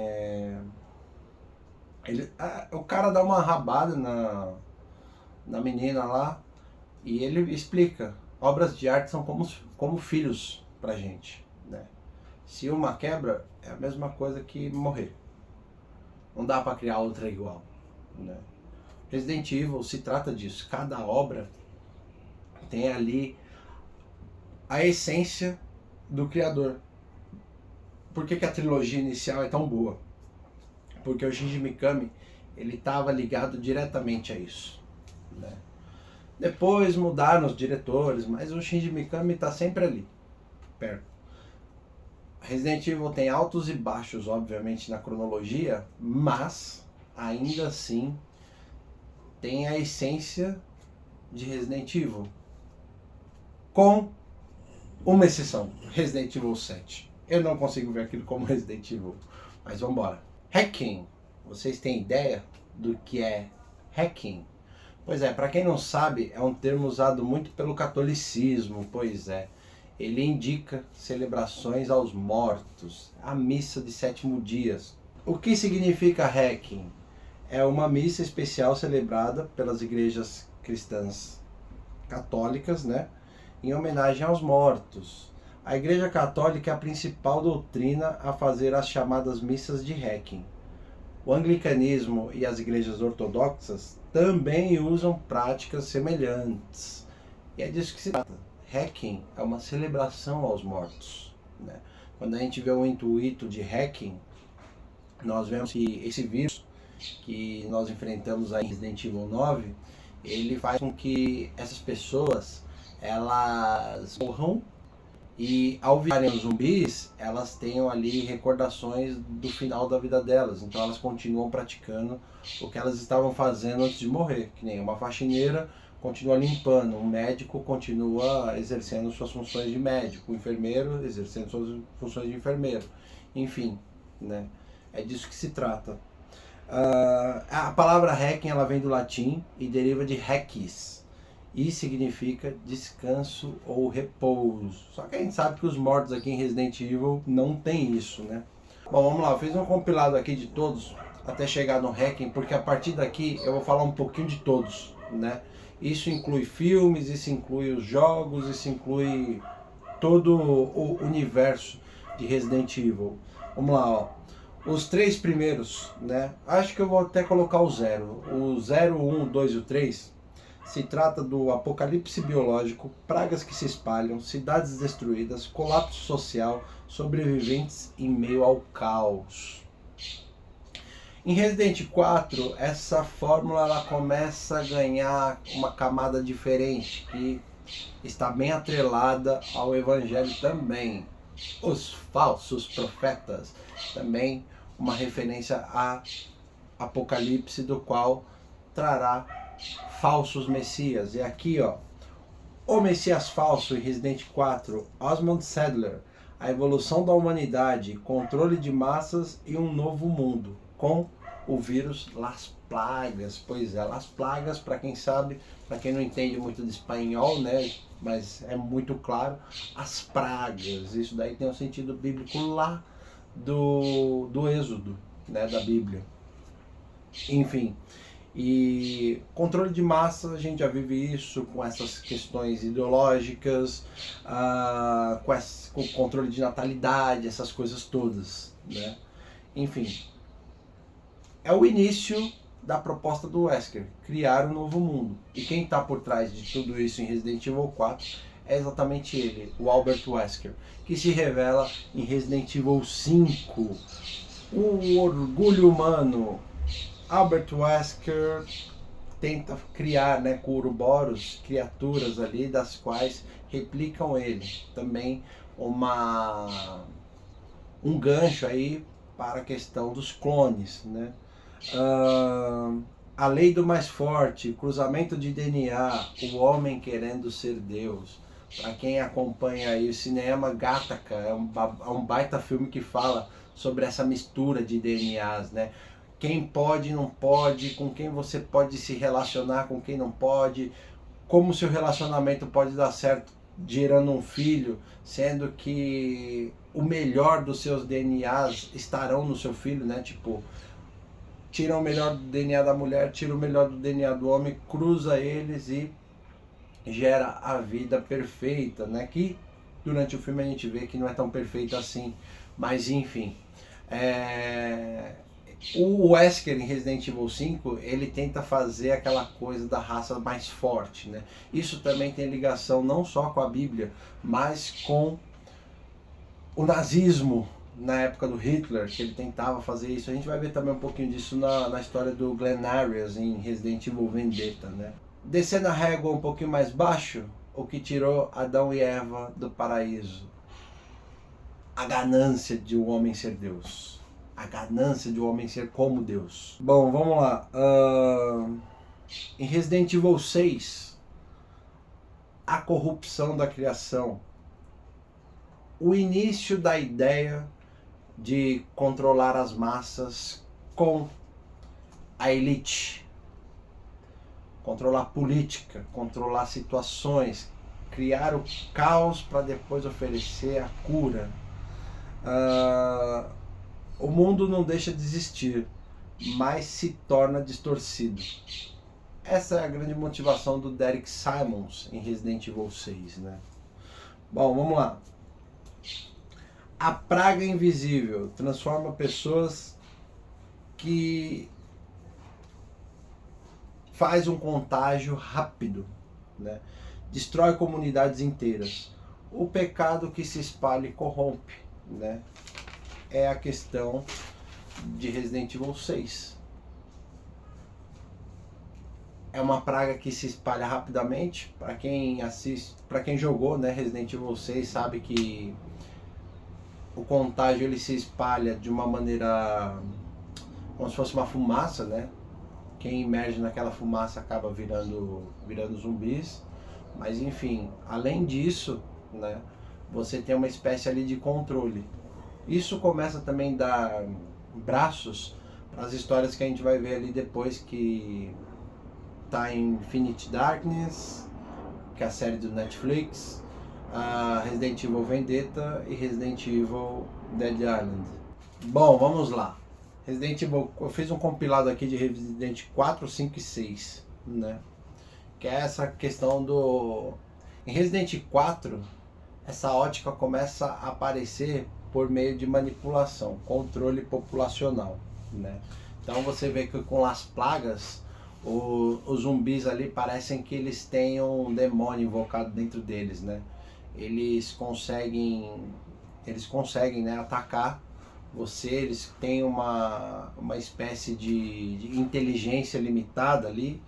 o cara dá uma rabada na menina lá e ele explica: obras de arte são como filhos pra gente, né? Se uma quebra, é a mesma coisa que morrer. Não dá pra criar outra igual, né? Resident Evil se trata disso. Cada obra tem ali a essência do criador. Por que a trilogia inicial é tão boa? Porque o Shinji Mikami, ele estava ligado diretamente a isso, né? Depois mudaram os diretores, mas o Shinji Mikami está sempre ali, perto. Resident Evil tem altos e baixos, obviamente, na cronologia, mas ainda assim tem a essência de Resident Evil, com uma exceção: Resident Evil 7. Eu não consigo ver aquilo como Resident Evil, mas vamos embora. Hacking. Vocês têm ideia do que é hacking? Pois é, para quem não sabe, é um termo usado muito pelo catolicismo, pois é. Ele indica celebrações aos mortos, a missa de 7º dias. O que significa hacking? É uma missa especial celebrada pelas igrejas cristãs católicas, né, em homenagem aos mortos. A Igreja Católica é a principal doutrina a fazer as chamadas missas de hacking. O anglicanismo e as igrejas ortodoxas também usam práticas semelhantes. E é disso que se trata. Hacking é uma celebração aos mortos, né? Quando a gente vê o intuito de hacking, nós vemos que esse vírus que nós enfrentamos aí em Resident Evil 9, ele faz com que essas pessoas elas morram e ao virarem zumbis, elas tenham ali recordações do final da vida delas. Então elas continuam praticando o que elas estavam fazendo antes de morrer. Que nem uma faxineira continua limpando, um médico continua exercendo suas funções de médico, um enfermeiro exercendo suas funções de enfermeiro. Enfim, né? É disso que se trata. A palavra hacking ela vem do latim e deriva de hackis e significa descanso ou repouso. Só que a gente sabe que os mortos aqui em Resident Evil não tem isso, né? Bom, vamos lá, eu fiz um compilado aqui de todos até chegar no hacking, porque a partir daqui eu vou falar um pouquinho de todos, né? Isso inclui filmes, isso inclui os jogos, isso inclui todo o universo de Resident Evil. Vamos lá, ó. Os 3 primeiros, né? Acho que eu vou até colocar o 0. O 0, 1, 2 e o 3 se trata do apocalipse biológico, pragas que se espalham, cidades destruídas, colapso social, sobreviventes em meio ao caos. Em Resident 4, essa fórmula ela começa a ganhar uma camada diferente, que está bem atrelada ao Evangelho também. Os falsos profetas, também uma referência a Apocalipse, do qual trará falsos messias. E aqui, ó, o Messias falso em Resident 4, Osmond Sadler, a evolução da humanidade, controle de massas e um novo mundo, com o vírus Las Plagas. Pois é, Las Plagas, para quem sabe, para quem não entende muito de espanhol, né, mas é muito claro, as pragas. Isso daí tem um sentido bíblico lá do Êxodo, né, da Bíblia. Enfim, e controle de massa, a gente já vive isso com essas questões ideológicas, com controle de natalidade, essas coisas todas, né? Enfim, é o início da proposta do Wesker, criar um novo mundo. E quem está por trás de tudo isso em Resident Evil 4 é exatamente ele, o Albert Wesker, que se revela em Resident Evil 5. O orgulho humano. Albert Wesker tenta criar, né, com Ouroboros, criaturas ali das quais replicam ele. Também um gancho aí para a questão dos clones, né? A lei do mais forte, cruzamento de DNA, o homem querendo ser Deus. Para quem acompanha aí o cinema, Gattaca é um baita filme que fala sobre essa mistura de DNAs, né? Quem pode, não pode, com quem você pode se relacionar, com quem não pode, como seu relacionamento pode dar certo gerando um filho, sendo que o melhor dos seus DNAs estarão no seu filho, né? Tipo, tira o melhor do DNA da mulher, tira o melhor do DNA do homem, cruza eles e gera a vida perfeita, né? Que durante o filme a gente vê que não é tão perfeita assim, mas enfim. O Wesker em Resident Evil 5, ele tenta fazer aquela coisa da raça mais forte, né? Isso também tem ligação não só com a Bíblia, mas com o nazismo na época do Hitler, que ele tentava fazer isso. A gente vai ver também um pouquinho disso na história do Glenn Arias em Resident Evil Vendetta, né? Descendo a régua um pouquinho mais baixo, o que tirou Adão e Eva do paraíso? A ganância de um homem ser Deus. A ganância de um homem ser como Deus. Bom, vamos lá. Em Resident Evil 6, a corrupção da criação. O início da ideia de controlar as massas com a elite. Controlar política, controlar situações, criar o caos para depois oferecer a cura. O mundo não deixa de existir, mas se torna distorcido. Essa é a grande motivação do Derek Simmons em Resident Evil 6, né? Bom, vamos lá. A praga invisível transforma pessoas que faz um contágio rápido, né? Destrói comunidades inteiras. O pecado que se espalha e corrompe, né? É a questão de Resident Evil 6. É uma praga que se espalha rapidamente. Para quem assiste, para quem jogou, né, Resident Evil 6, sabe que o contágio ele se espalha de uma maneira como se fosse uma fumaça, né? Quem emerge naquela fumaça acaba virando zumbis. Mas enfim, além disso, né, você tem uma espécie ali de controle. Isso começa também a dar braços para as histórias que a gente vai ver ali depois, que tá em Infinite Darkness, que é a série do Netflix, a Resident Evil Vendetta e Resident Evil Dead Island. Bom, vamos lá. Resident Evil, eu fiz um compilado aqui de Resident 4, 5 e 6, né? Que é essa questão do... Em Resident 4, essa ótica começa a aparecer por meio de manipulação, controle populacional, né? Então você vê que com as plagas, os zumbis ali parecem que eles têm um demônio invocado dentro deles, né? Eles conseguem, né, atacar você, eles têm uma espécie de inteligência limitada ali,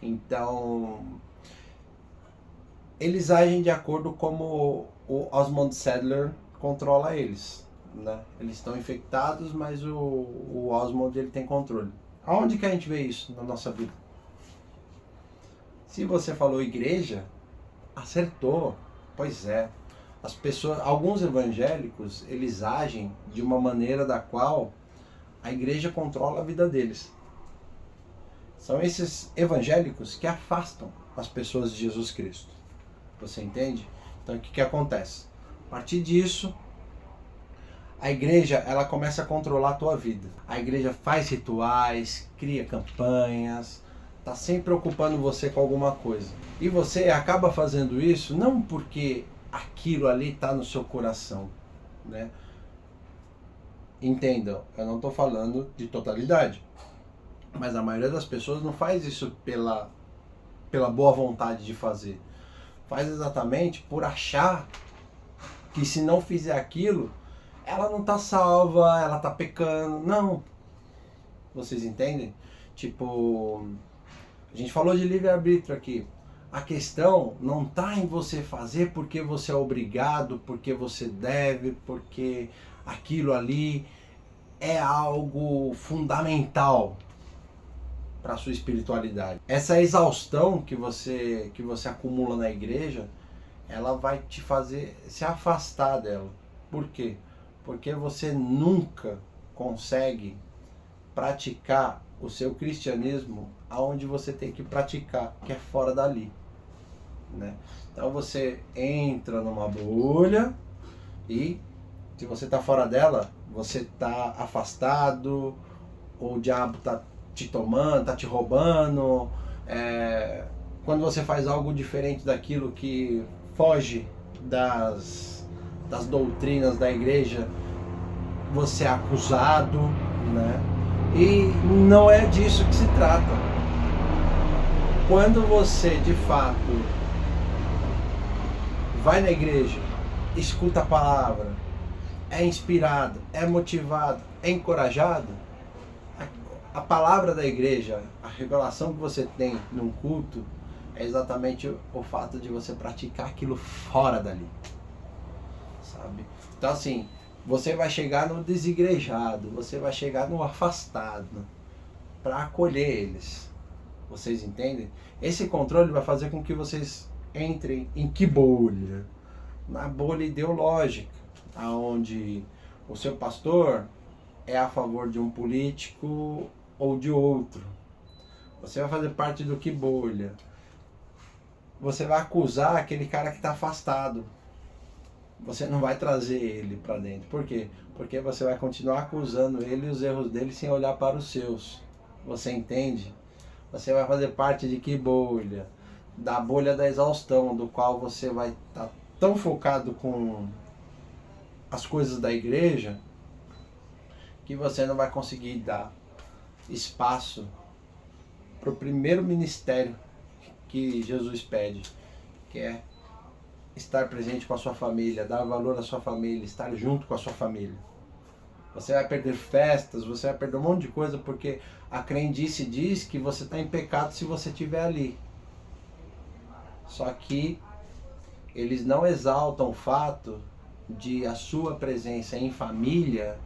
então eles agem de acordo como o Osmond Sadler controla eles, né? Eles estão infectados, mas o Osmond ele tem controle. Aonde que a gente vê isso na nossa vida? Se você falou igreja, acertou. Pois é. As pessoas, alguns evangélicos, eles agem de uma maneira da qual a igreja controla a vida deles. São esses evangélicos que afastam as pessoas de Jesus Cristo. Você entende? Então o que acontece? A partir disso, a igreja ela começa a controlar a tua vida. A igreja faz rituais, cria campanhas, está sempre ocupando você com alguma coisa. E você acaba fazendo isso não porque aquilo ali está no seu coração, né? Entendam, eu não estou falando de totalidade, mas a maioria das pessoas não faz isso pela boa vontade de fazer. Faz exatamente por achar que se não fizer aquilo, ela não está salva, ela está pecando. Não. Vocês entendem? Tipo, a gente falou de livre-arbítrio aqui. A questão não está em você fazer porque você é obrigado, porque você deve, porque aquilo ali é algo fundamental para a sua espiritualidade. Essa exaustão que você acumula na igreja, ela vai te fazer se afastar dela. Por quê? Porque você nunca consegue praticar o seu cristianismo aonde você tem que praticar, que é fora dali, né? Então você entra numa bolha e se você está fora dela, você está afastado, o diabo está te tomando, está te roubando. Quando você faz algo diferente daquilo que foge das doutrinas da igreja, você é acusado, né? E não é disso que se trata. Quando você de fato vai na igreja, escuta a palavra, é inspirado, é motivado, é encorajado, a palavra da igreja, a revelação que você tem num culto é exatamente o fato de você praticar aquilo fora dali, sabe? Então assim, você vai chegar no desigrejado, você vai chegar no afastado para acolher eles. Vocês entendem? Esse controle vai fazer com que vocês entrem em que bolha? Na bolha ideológica, aonde o seu pastor é a favor de um político ou de outro. Você vai fazer parte do que bolha? Você vai acusar aquele cara que está afastado. Você não vai trazer ele para dentro. Por quê? Porque você vai continuar acusando ele e os erros dele sem olhar para os seus. Você entende? Você vai fazer parte de que bolha? Da bolha da exaustão, do qual você vai estar tão focado com as coisas da igreja que você não vai conseguir dar espaço para o primeiro ministério que Jesus pede, que é estar presente com a sua família, dar valor à sua família, estar junto com a sua família. Você vai perder festas, você vai perder um monte de coisa, porque a crendice diz que você está em pecado se você estiver ali. Só que eles não exaltam o fato de a sua presença em família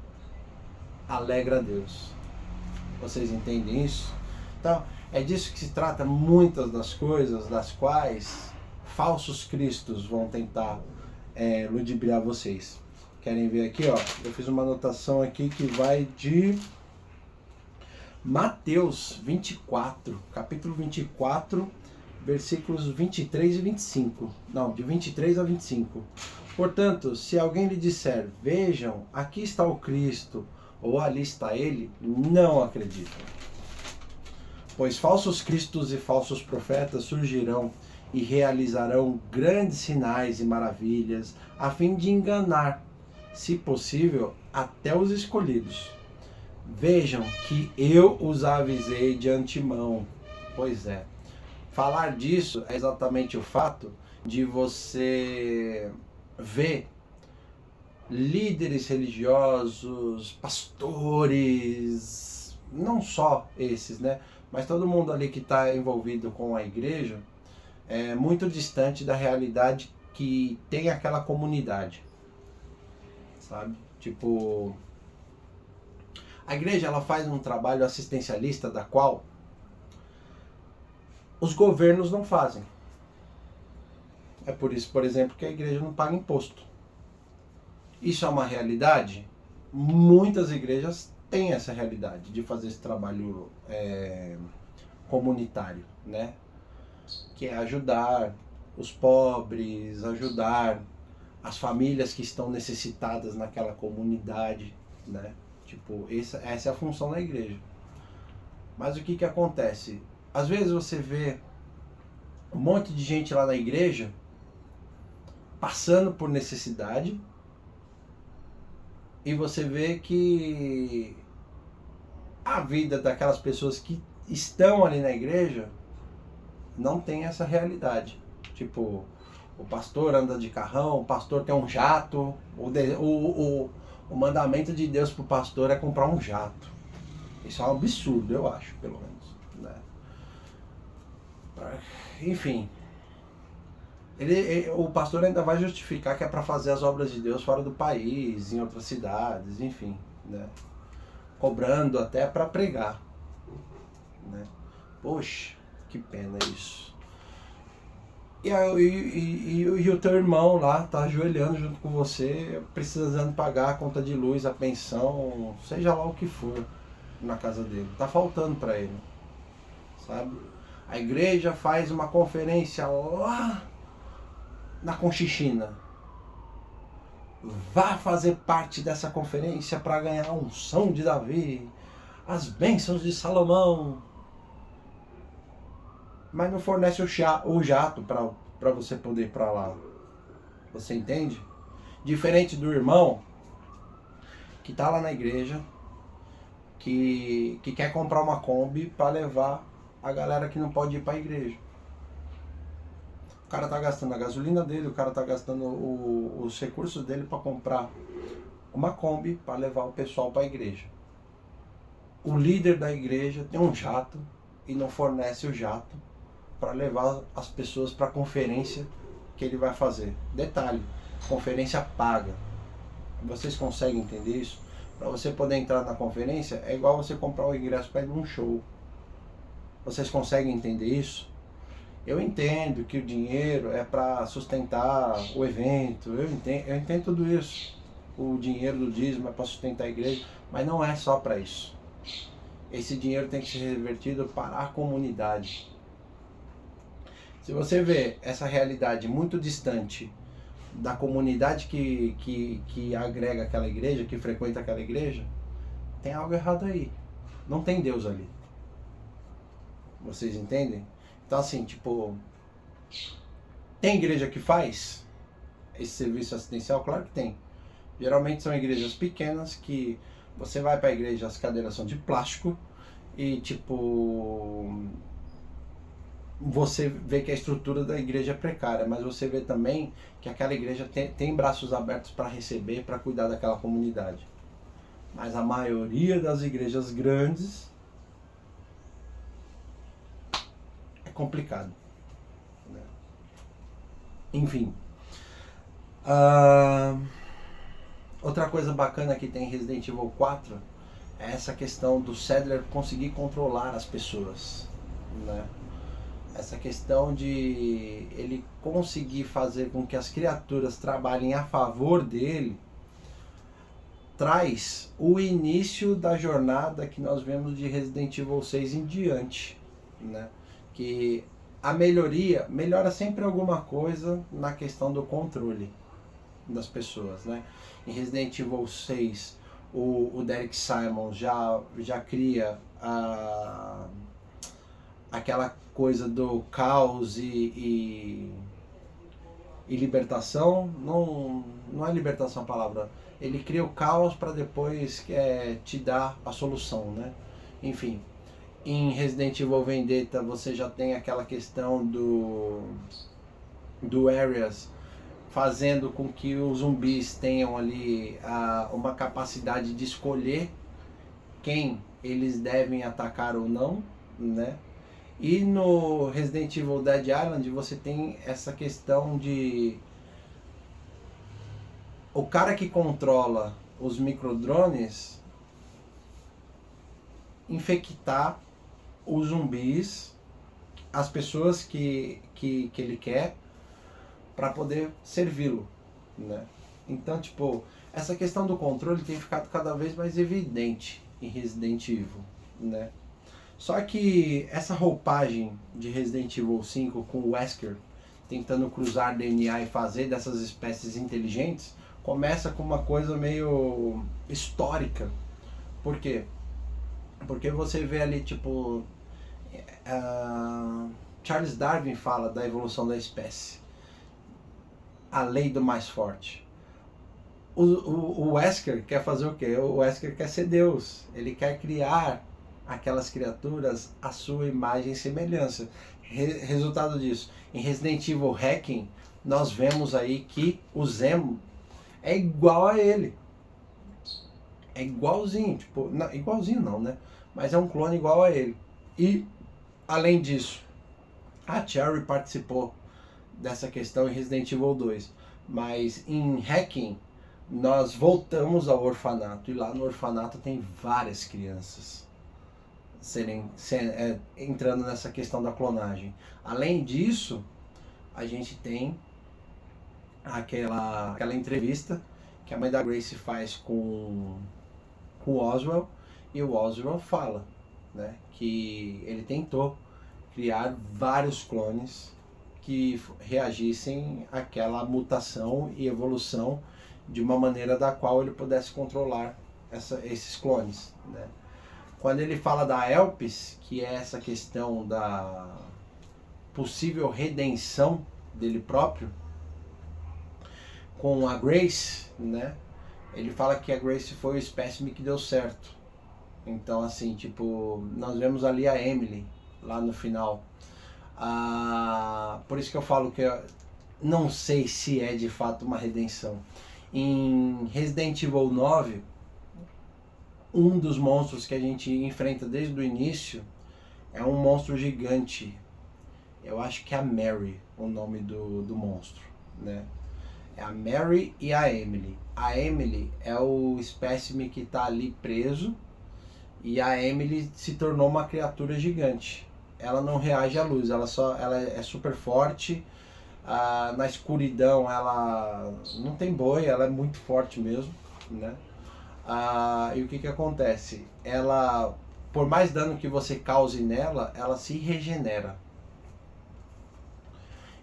alegra a Deus. Vocês entendem isso? Então, é disso que se trata muitas das coisas das quais falsos cristos vão tentar ludibriar vocês. Querem ver aqui, ó? Eu fiz uma anotação aqui que vai de Mateus 24, capítulo 24, versículos 23 e 25. Não, de 23 a 25. Portanto, se alguém lhe disser, vejam, aqui está o Cristo, ou ali está ele, não acreditem. Pois falsos cristos e falsos profetas surgirão e realizarão grandes sinais e maravilhas, a fim de enganar, se possível, até os escolhidos. Vejam que eu os avisei de antemão. Pois é. Falar disso é exatamente o fato de você ver líderes religiosos, pastores, não só esses, né? Mas todo mundo ali que está envolvido com a igreja é muito distante da realidade que tem aquela comunidade, sabe? Tipo, a igreja ela faz um trabalho assistencialista da qual os governos não fazem. É por isso, por exemplo, que a igreja não paga imposto. Isso é uma realidade? Muitas igrejas têm essa realidade de fazer esse trabalho comunitário, né? Que é ajudar os pobres, ajudar as famílias que estão necessitadas naquela comunidade, né? Tipo, essa é a função da igreja. Mas o que acontece? Às vezes você vê um monte de gente lá na igreja passando por necessidade e você vê que a vida daquelas pessoas que estão ali na igreja não tem essa realidade. Tipo, o pastor anda de carrão, o pastor tem um jato, o mandamento de Deus pro pastor é comprar um jato. Isso é um absurdo, eu acho, pelo menos, né? Enfim, o pastor ainda vai justificar que é para fazer as obras de Deus fora do país, em outras cidades, enfim, né? Cobrando até para pregar, né? Poxa, que pena isso. E o teu irmão lá tá ajoelhando junto com você, precisando pagar a conta de luz, a pensão, seja lá o que for na casa dele. Tá faltando para ele, sabe? A igreja faz uma conferência lá na Conchichina. Vá fazer parte dessa conferência para ganhar a unção de Davi, as bênçãos de Salomão. Mas não fornece o jato para você poder ir para lá. Você entende? Diferente do irmão que está lá na igreja, que quer comprar uma Kombi para levar a galera que não pode ir para a igreja. O cara tá gastando a gasolina dele, o cara tá gastando os recursos dele para comprar uma Kombi para levar o pessoal para a igreja. O líder da igreja tem um jato e não fornece o jato para levar as pessoas para a conferência que ele vai fazer. Detalhe, conferência paga. Vocês conseguem entender isso? Para você poder entrar na conferência é igual você comprar o ingresso para ir num show. Vocês conseguem entender isso? Eu entendo que o dinheiro é para sustentar o evento, eu entendo tudo isso. O dinheiro do dízimo é para sustentar a igreja, mas não é só para isso. Esse dinheiro tem que ser revertido para a comunidade. Se você vê essa realidade muito distante da comunidade que agrega aquela igreja, que frequenta aquela igreja, tem algo errado aí. Não tem Deus ali. Vocês entendem? Então assim, tipo, tem igreja que faz esse serviço assistencial? Claro que tem. Geralmente são igrejas pequenas que você vai para a igreja, as cadeiras são de plástico e tipo, você vê que a estrutura da igreja é precária, mas você vê também que aquela igreja tem braços abertos para receber, para cuidar daquela comunidade. Mas a maioria das igrejas grandes é complicado, né? Enfim. Outra coisa bacana que tem em Resident Evil 4 é essa questão do Sadler conseguir controlar as pessoas, né? Essa questão de ele conseguir fazer com que as criaturas trabalhem a favor dele traz o início da jornada que nós vemos de Resident Evil 6 em diante, né? Que a melhora sempre alguma coisa na questão do controle das pessoas, né? Em Resident Evil 6, o Derek Simon já cria aquela coisa do caos e libertação. Não é libertação a palavra. Ele cria o caos para depois te dar a solução, né? Enfim, em Resident Evil Vendetta você já tem aquela questão do Arias fazendo com que os zumbis tenham ali uma capacidade de escolher quem eles devem atacar ou não, né? E no Resident Evil Dead Island você tem essa questão de o cara que controla os microdrones infectar os zumbis, as pessoas que ele quer, para poder servi-lo, né? Então, tipo, essa questão do controle tem ficado cada vez mais evidente em Resident Evil, né? Só que essa roupagem de Resident Evil 5 com o Wesker tentando cruzar DNA e fazer dessas espécies inteligentes começa com uma coisa meio histórica. Por quê? Porque você vê ali, tipo, Charles Darwin fala da evolução da espécie, a lei do mais forte. O Wesker quer fazer o quê? O Wesker quer ser Deus. Ele quer criar aquelas criaturas à sua imagem e semelhança. Resultado disso, em Resident Evil Hacking, nós vemos aí que o Zemo é igual a ele. É igualzinho, tipo, não, igualzinho não, né? Mas é um clone igual a ele. E, além disso, a Cherry participou dessa questão em Resident Evil 2. Mas em Hacking, nós voltamos ao orfanato. E lá no orfanato tem várias crianças entrando nessa questão da clonagem. Além disso, a gente tem aquela entrevista que a mãe da Grace faz com o Oswald, e o Oswald fala, né, que ele tentou criar vários clones que reagissem àquela mutação e evolução de uma maneira da qual ele pudesse controlar esses clones, né? Quando ele fala da Elpis, que é essa questão da possível redenção dele próprio com a Grace, né? Ele fala que a Grace foi o espécime que deu certo. Então, assim, tipo, nós vemos ali a Emily lá no final. Por isso que eu falo que eu não sei se é de fato uma redenção. Em Resident Evil 9, um dos monstros que a gente enfrenta desde o início é um monstro gigante. Eu acho que é a Mary, o nome do monstro, né? É a Mary e a Emily. A Emily é o espécime que está ali preso, e a Emily se tornou uma criatura gigante. Ela não reage à luz, ela é super forte. Na escuridão ela não tem boi, ela é muito forte mesmo, né? E o que acontece? Ela, por mais dano que você cause nela, ela se regenera.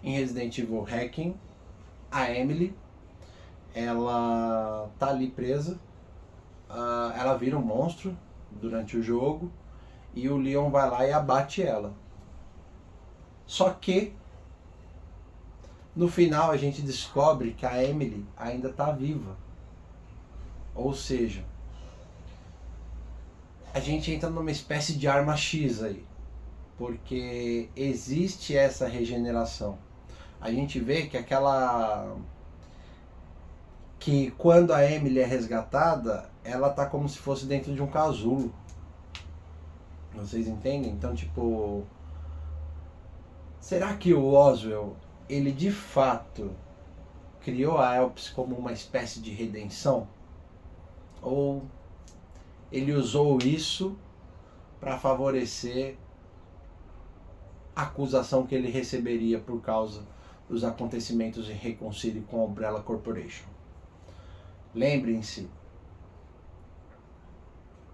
Em Resident Evil Hacking, a Emily, ela tá ali presa, ela vira um monstro durante o jogo, e o Leon vai lá e abate ela. Só que no final a gente descobre que a Emily ainda está viva. Ou seja, a gente entra numa espécie de arma X aí, porque existe essa regeneração. A gente vê que quando a Emily é resgatada, ela tá como se fosse dentro de um casulo. Vocês entendem? Então, tipo, será que o Oswell, ele de fato criou a Elps como uma espécie de redenção? Ou ele usou isso para favorecer a acusação que ele receberia por causa dos acontecimentos em Reconcile com a Umbrella Corporation? Lembrem-se,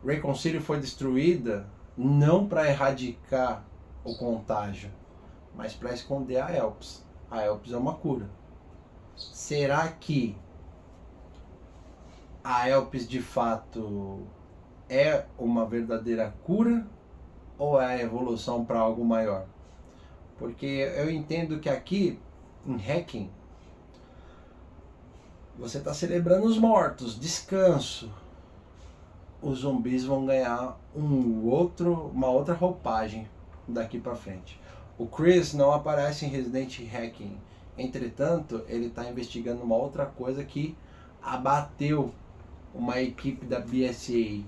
Reconcile foi destruída não para erradicar o contágio, mas para esconder a Elps. A Elps é uma cura. Será que a Elps de fato é uma verdadeira cura ou é a evolução para algo maior? Porque eu entendo que aqui em Hacking você está celebrando os mortos, descanso. Os zumbis vão ganhar uma outra roupagem daqui para frente. O Chris não aparece em Resident Hacking. Entretanto, ele está investigando uma outra coisa que abateu uma equipe da BSAA,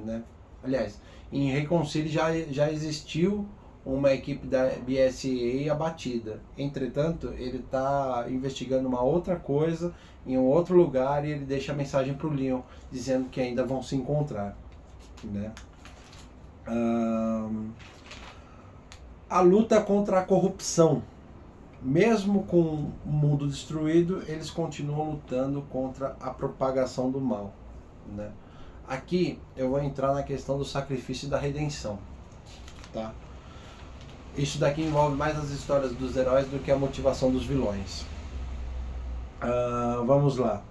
né? Aliás, em Reconcile já existiu uma equipe da BSAA abatida. Entretanto, ele está investigando uma outra coisa em um outro lugar e ele deixa a mensagem para o Leon dizendo que ainda vão se encontrar, né? A luta contra a corrupção. Mesmo com o mundo destruído, eles continuam lutando contra a propagação do mal, né? Aqui eu vou entrar na questão do sacrifício e da redenção, tá? Isso daqui envolve mais as histórias dos heróis do que a motivação dos vilões. Vamos lá.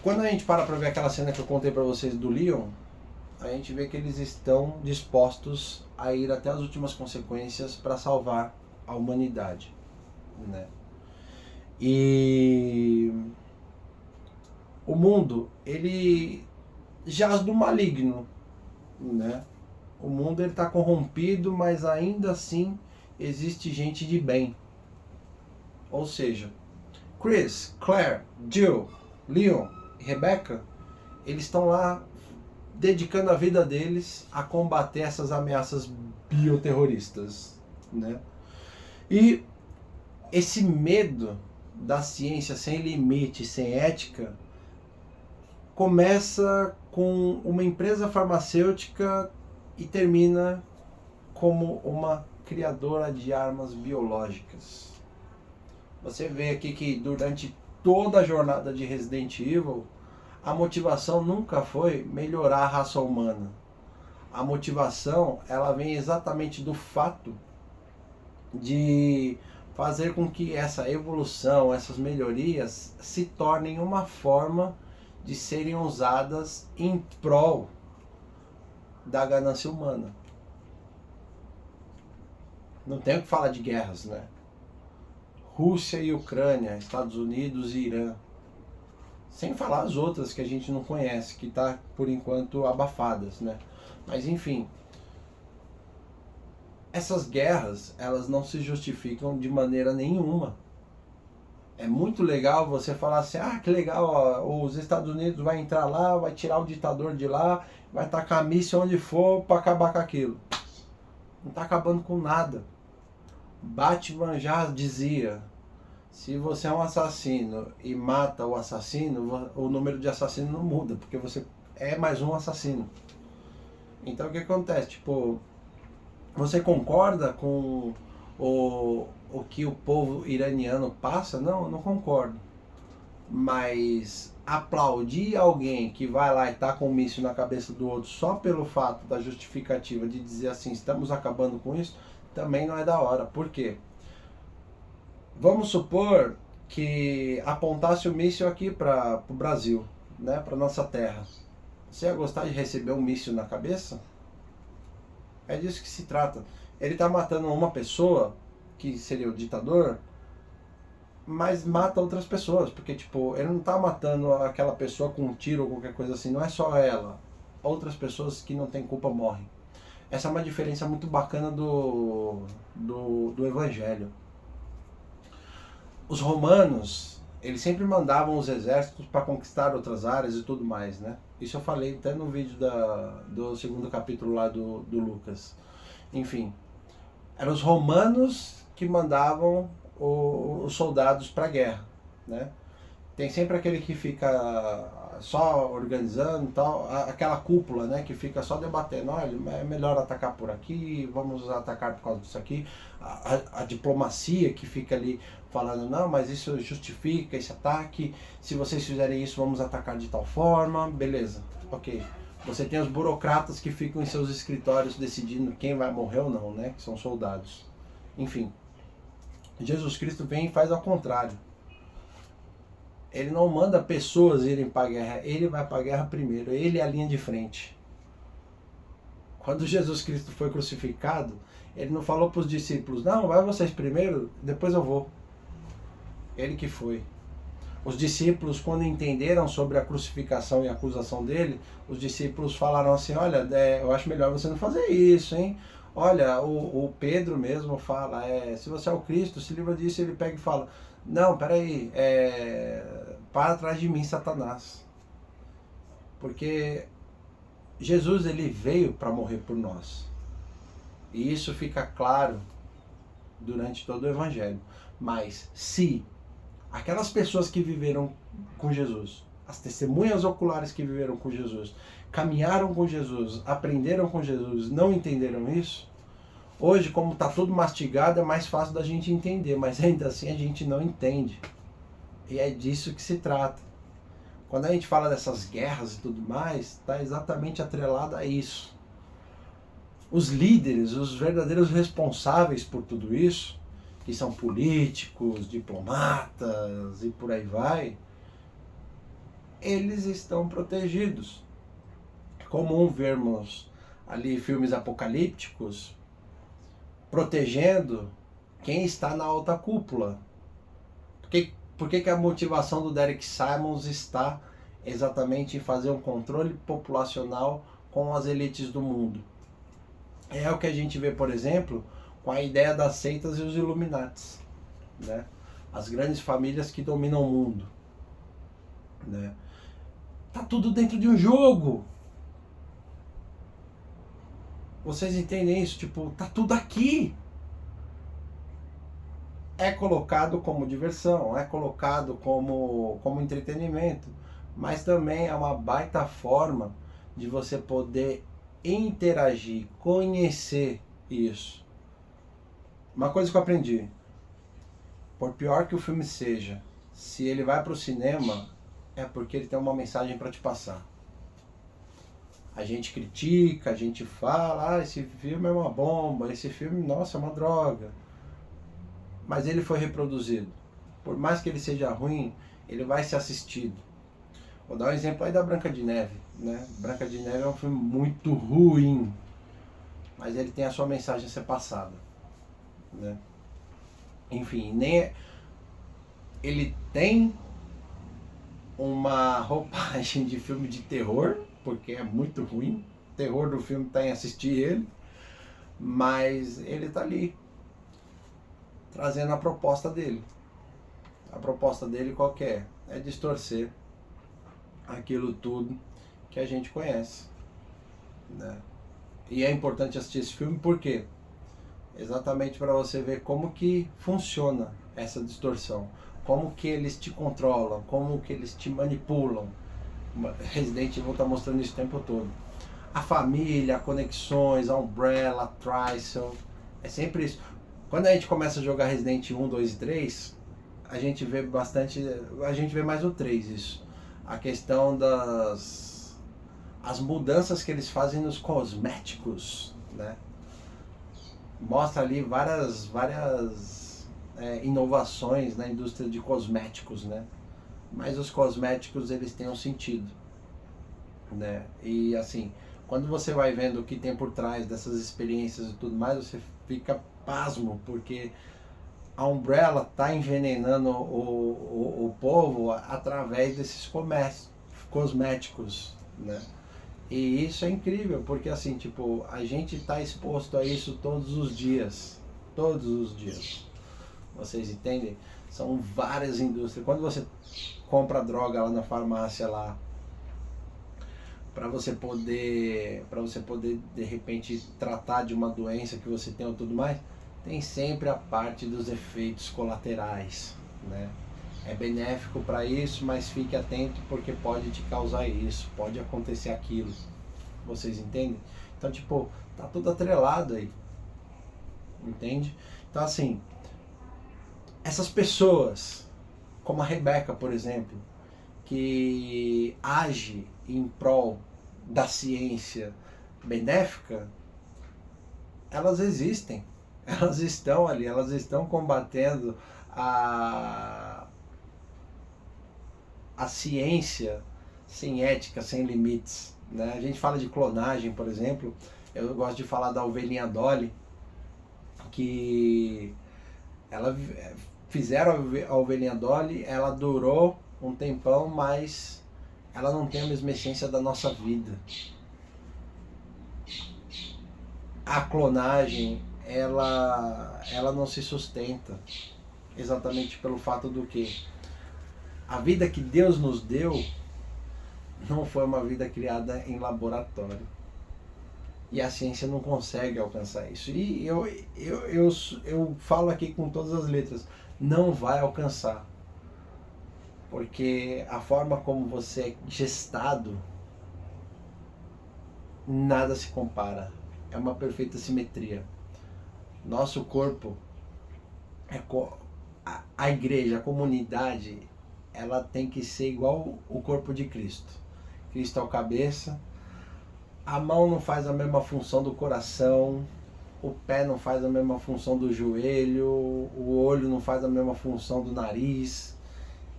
Quando a gente para ver aquela cena que eu contei para vocês do Leon, a gente vê que eles estão dispostos a ir até as últimas consequências para salvar a humanidade, né? E o mundo, ele jaz do maligno, né? O mundo está corrompido, mas ainda assim existe gente de bem. Ou seja, Chris, Claire, Jill, Leon e Rebecca, eles estão lá dedicando a vida deles a combater essas ameaças bioterroristas, né? E esse medo da ciência sem limite, sem ética, começa com uma empresa farmacêutica e termina como uma criadora de armas biológicas. Você vê aqui que durante toda a jornada de Resident Evil, a motivação nunca foi melhorar a raça humana. A motivação, ela vem exatamente do fato de fazer com que essa evolução, essas melhorias se tornem uma forma de serem usadas em prol da ganância humana. Não tem o que falar de guerras, né? Rússia e Ucrânia, Estados Unidos e Irã. Sem falar as outras que a gente não conhece, que está por enquanto abafadas, né? Mas enfim, essas guerras, elas não se justificam de maneira nenhuma. É muito legal você falar assim, que legal, ó, os Estados Unidos vai entrar lá, vai tirar o ditador de lá, vai tacar míssil onde for para acabar com aquilo. Não está acabando com nada. Batman já dizia, se você é um assassino e mata o assassino, o número de assassinos não muda, porque você é mais um assassino. Então o que acontece? Tipo, você concorda com o que o povo iraniano passa? Não, eu não concordo. Mas aplaudir alguém que vai lá e tá com um míssil na cabeça do outro só pelo fato da justificativa de dizer assim, estamos acabando com isso, também não é da hora. Por quê? Vamos supor que apontasse o míssil aqui para o Brasil, né, para nossa terra. Você ia gostar de receber um míssil na cabeça? É disso que se trata. Ele está matando uma pessoa, que seria o ditador, mas mata outras pessoas, porque tipo, ele não tá matando aquela pessoa com um tiro ou qualquer coisa assim, não é só ela. Outras pessoas que não têm culpa morrem. Essa é uma diferença muito bacana do Evangelho. Os romanos, eles sempre mandavam os exércitos para conquistar outras áreas e tudo mais, né? Isso eu falei até no vídeo do segundo capítulo lá do Lucas. Enfim, eram os romanos que mandavam os soldados para a guerra, né? Tem sempre aquele que fica só organizando e tal, aquela cúpula, né, que fica só debatendo, olha, é melhor atacar por aqui, vamos atacar por causa disso aqui, a diplomacia que fica ali falando, não, mas isso justifica esse ataque, se vocês fizerem isso, vamos atacar de tal forma, beleza, ok. Você tem os burocratas que ficam em seus escritórios decidindo quem vai morrer ou não, né, que são soldados. Enfim, Jesus Cristo vem e faz ao contrário. Ele não manda pessoas irem para a guerra, ele vai para a guerra primeiro, ele é a linha de frente. Quando Jesus Cristo foi crucificado, ele não falou para os discípulos, não, vai vocês primeiro, depois eu vou. Ele que foi. Os discípulos, quando entenderam sobre a crucificação e a acusação dele, os discípulos falaram assim, olha, eu acho melhor você não fazer isso, hein? Olha, o Pedro mesmo fala, se você é o Cristo, se livra disso, ele pega e fala, não, peraí, para trás de mim, Satanás. Porque Jesus, ele veio para morrer por nós. E isso fica claro durante todo o Evangelho. Mas se aquelas pessoas que viveram com Jesus, as testemunhas oculares que viveram com Jesus, caminharam com Jesus, aprenderam com Jesus, não entenderam isso, hoje, como está tudo mastigado, é mais fácil da gente entender, mas ainda assim a gente não entende. E é disso que se trata. Quando a gente fala dessas guerras e tudo mais, está exatamente atrelado a isso. Os líderes, os verdadeiros responsáveis por tudo isso, que são políticos, diplomatas e por aí vai, eles estão protegidos. É comum vermos ali filmes apocalípticos protegendo quem está na alta cúpula. Por que a motivação do Derek Simons está exatamente em fazer um controle populacional com as elites do mundo? É o que a gente vê, por exemplo, com a ideia das seitas e os Illuminates, né? As grandes famílias que dominam o mundo, né? Tá tudo dentro de um jogo. Vocês entendem isso? Tipo, tá tudo aqui. É colocado como diversão, é colocado como entretenimento, mas também é uma baita forma de você poder interagir, conhecer isso. Uma coisa que eu aprendi, por pior que o filme seja, se ele vai para o cinema, é porque ele tem uma mensagem para te passar. A gente critica, a gente fala, esse filme é uma bomba, esse filme, nossa, é uma droga. Mas ele foi reproduzido. Por mais que ele seja ruim, ele vai ser assistido. Vou dar um exemplo aí da Branca de Neve, né? Branca de Neve é um filme muito ruim, mas ele tem a sua mensagem a ser passada, né? Enfim, ele tem uma roupagem de filme de terror, porque é muito ruim. O terror do filme está em assistir ele, mas ele está ali, trazendo a proposta dele. A proposta dele qual que é? É distorcer aquilo tudo que a gente conhece, né? E é importante assistir esse filme por quê? Exatamente para você ver como que funciona essa distorção, como que eles te controlam, como que eles te manipulam. Resident Evil está mostrando isso o tempo todo. A família, conexões, a Umbrella, a Trisel, é sempre isso. Quando a gente começa a jogar Resident 1, 2 e 3, a gente vê bastante, a gente vê mais o 3 isso. A questão as mudanças que eles fazem nos cosméticos, né? Mostra ali várias inovações na indústria de cosméticos, né? Mas os cosméticos, eles têm um sentido, né? E assim, quando você vai vendo o que tem por trás dessas experiências e tudo mais, você fica pasmo, porque a Umbrella está envenenando o povo através desses cosméticos, né? E isso é incrível, porque assim, tipo, a gente está exposto a isso todos os dias. Todos os dias. Vocês entendem? São várias indústrias. Quando você compra droga lá na farmácia lá, para você poder de repente tratar de uma doença que você tem ou tudo mais, tem sempre a parte dos efeitos colaterais, né? É benéfico para isso, mas fique atento porque pode te causar isso, pode acontecer aquilo. Vocês entendem? Então, tipo, tá tudo atrelado aí. Entende? Então, assim, essas pessoas, como a Rebeca, por exemplo, que age em prol da ciência benéfica, elas existem. Elas estão ali, elas estão combatendo a ciência sem ética, sem limites, né? A gente fala de clonagem, por exemplo. Eu gosto de falar da ovelhinha Dolly, que ela fizeram a ovelhinha Dolly, ela durou um tempão, mas ela não tem a mesma essência da nossa vida. A clonagem, ela não se sustenta exatamente pelo fato do que a vida que Deus nos deu não foi uma vida criada em laboratório. E a ciência não consegue alcançar isso. E eu falo aqui com todas as letras, não vai alcançar. Porque a forma como você é gestado, nada se compara. É uma perfeita simetria. Nosso corpo, a igreja, a comunidade, ela tem que ser igual o corpo de Cristo. Cristo é o cabeça, a mão não faz a mesma função do coração, o pé não faz a mesma função do joelho, o olho não faz a mesma função do nariz,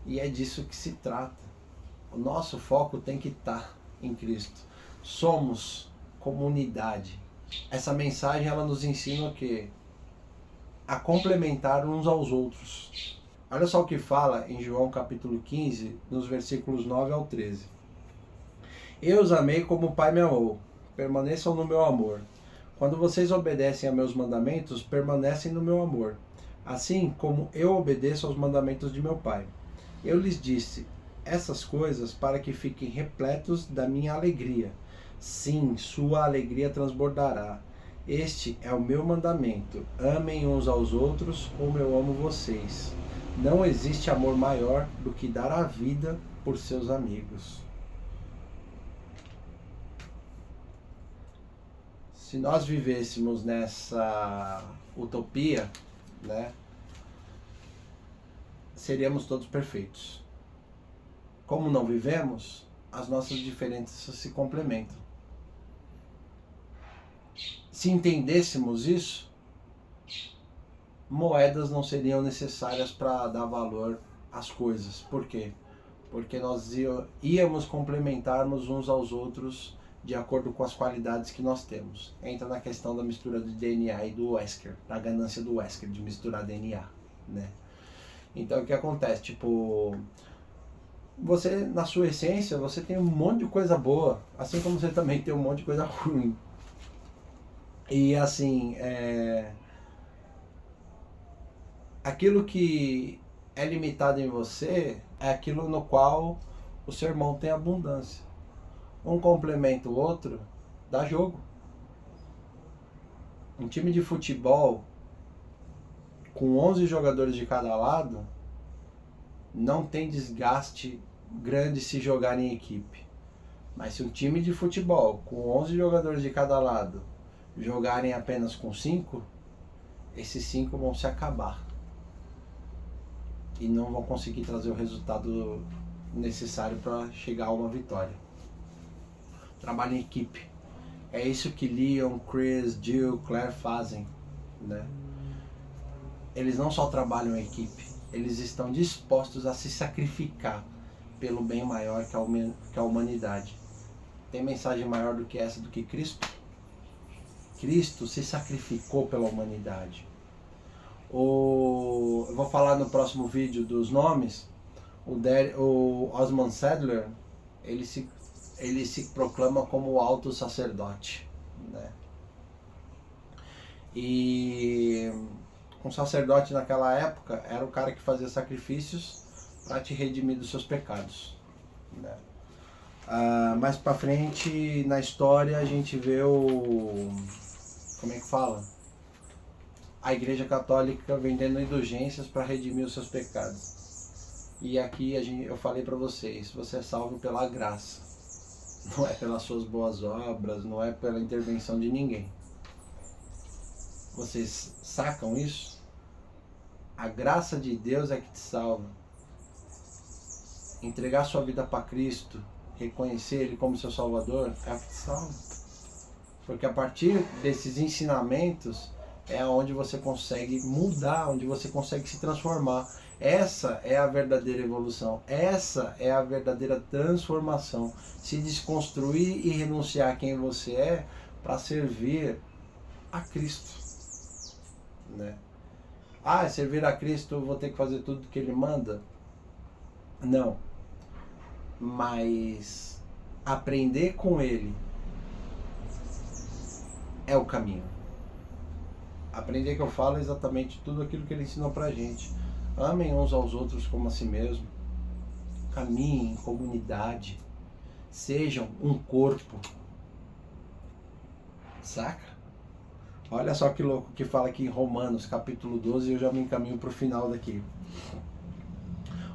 e é disso que se trata. O nosso foco tem que estar em Cristo. Somos comunidade. Essa mensagem ela nos ensina o quê? A complementar uns aos outros. Olha só o que fala em João capítulo 15, nos versículos 9 ao 13. Eu os amei como o Pai me amou. Permaneçam no meu amor. Quando vocês obedecem a meus mandamentos, permanecem no meu amor. Assim como eu obedeço aos mandamentos de meu Pai. Eu lhes disse essas coisas para que fiquem repletos da minha alegria. Sim, sua alegria transbordará. Este é o meu mandamento. Amem uns aos outros como eu amo vocês. Não existe amor maior do que dar a vida por seus amigos. Se nós vivêssemos nessa utopia, né, seríamos todos perfeitos. Como não vivemos, as nossas diferenças se complementam. Se entendêssemos isso, moedas não seriam necessárias para dar valor às coisas. Por quê? Porque nós íamos complementarmos uns aos outros de acordo com as qualidades que nós temos. Entra na questão da mistura do DNA e do Wesker, da ganância do Wesker de misturar DNA, né? Então o que acontece? Tipo, você na sua essência, você tem um monte de coisa boa, assim como você também tem um monte de coisa ruim. E assim, aquilo que é limitado em você é aquilo no qual o seu irmão tem abundância. Um complementa o outro, dá jogo. Um time de futebol com 11 jogadores de cada lado não tem desgaste grande se jogar em equipe. Mas se um time de futebol com 11 jogadores de cada lado jogarem apenas com 5, esses 5 vão se acabar e não vão conseguir trazer o resultado necessário para chegar a uma vitória. Trabalho em equipe. É isso que Leon, Chris, Jill, Claire fazem, né? Eles não só trabalham em equipe, eles estão dispostos a se sacrificar pelo bem maior que a humanidade. Tem mensagem maior do que essa, do que Cristo? Cristo se sacrificou pela humanidade. Eu vou falar no próximo vídeo dos nomes. O Osmond Sadler, ele se proclama como o alto sacerdote, né? E um sacerdote naquela época era o cara que fazia sacrifícios para te redimir dos seus pecados, né? Mais pra frente na história a gente vê como é que fala? A Igreja Católica vendendo indulgências para redimir os seus pecados. E aqui eu falei para vocês, você é salvo pela graça. Não é pelas suas boas obras, não é pela intervenção de ninguém. Vocês sacam isso? A graça de Deus é que te salva. Entregar sua vida para Cristo, reconhecer Ele como seu Salvador, é o que te salva. Porque a partir desses ensinamentos é onde você consegue mudar, onde você consegue se transformar. Essa é a verdadeira evolução, essa é a verdadeira transformação. Se desconstruir e renunciar a quem você é para servir a Cristo, né? Servir a Cristo, eu vou ter que fazer tudo que Ele manda? Não. Mas aprender com Ele é o caminho. Aprender que eu falo é exatamente tudo aquilo que Ele ensinou pra gente. Amem uns aos outros como a si mesmo. Caminhem em comunidade. Sejam um corpo. Saca? Olha só que louco que fala aqui em Romanos, capítulo 12, e eu já me encaminho pro final daqui.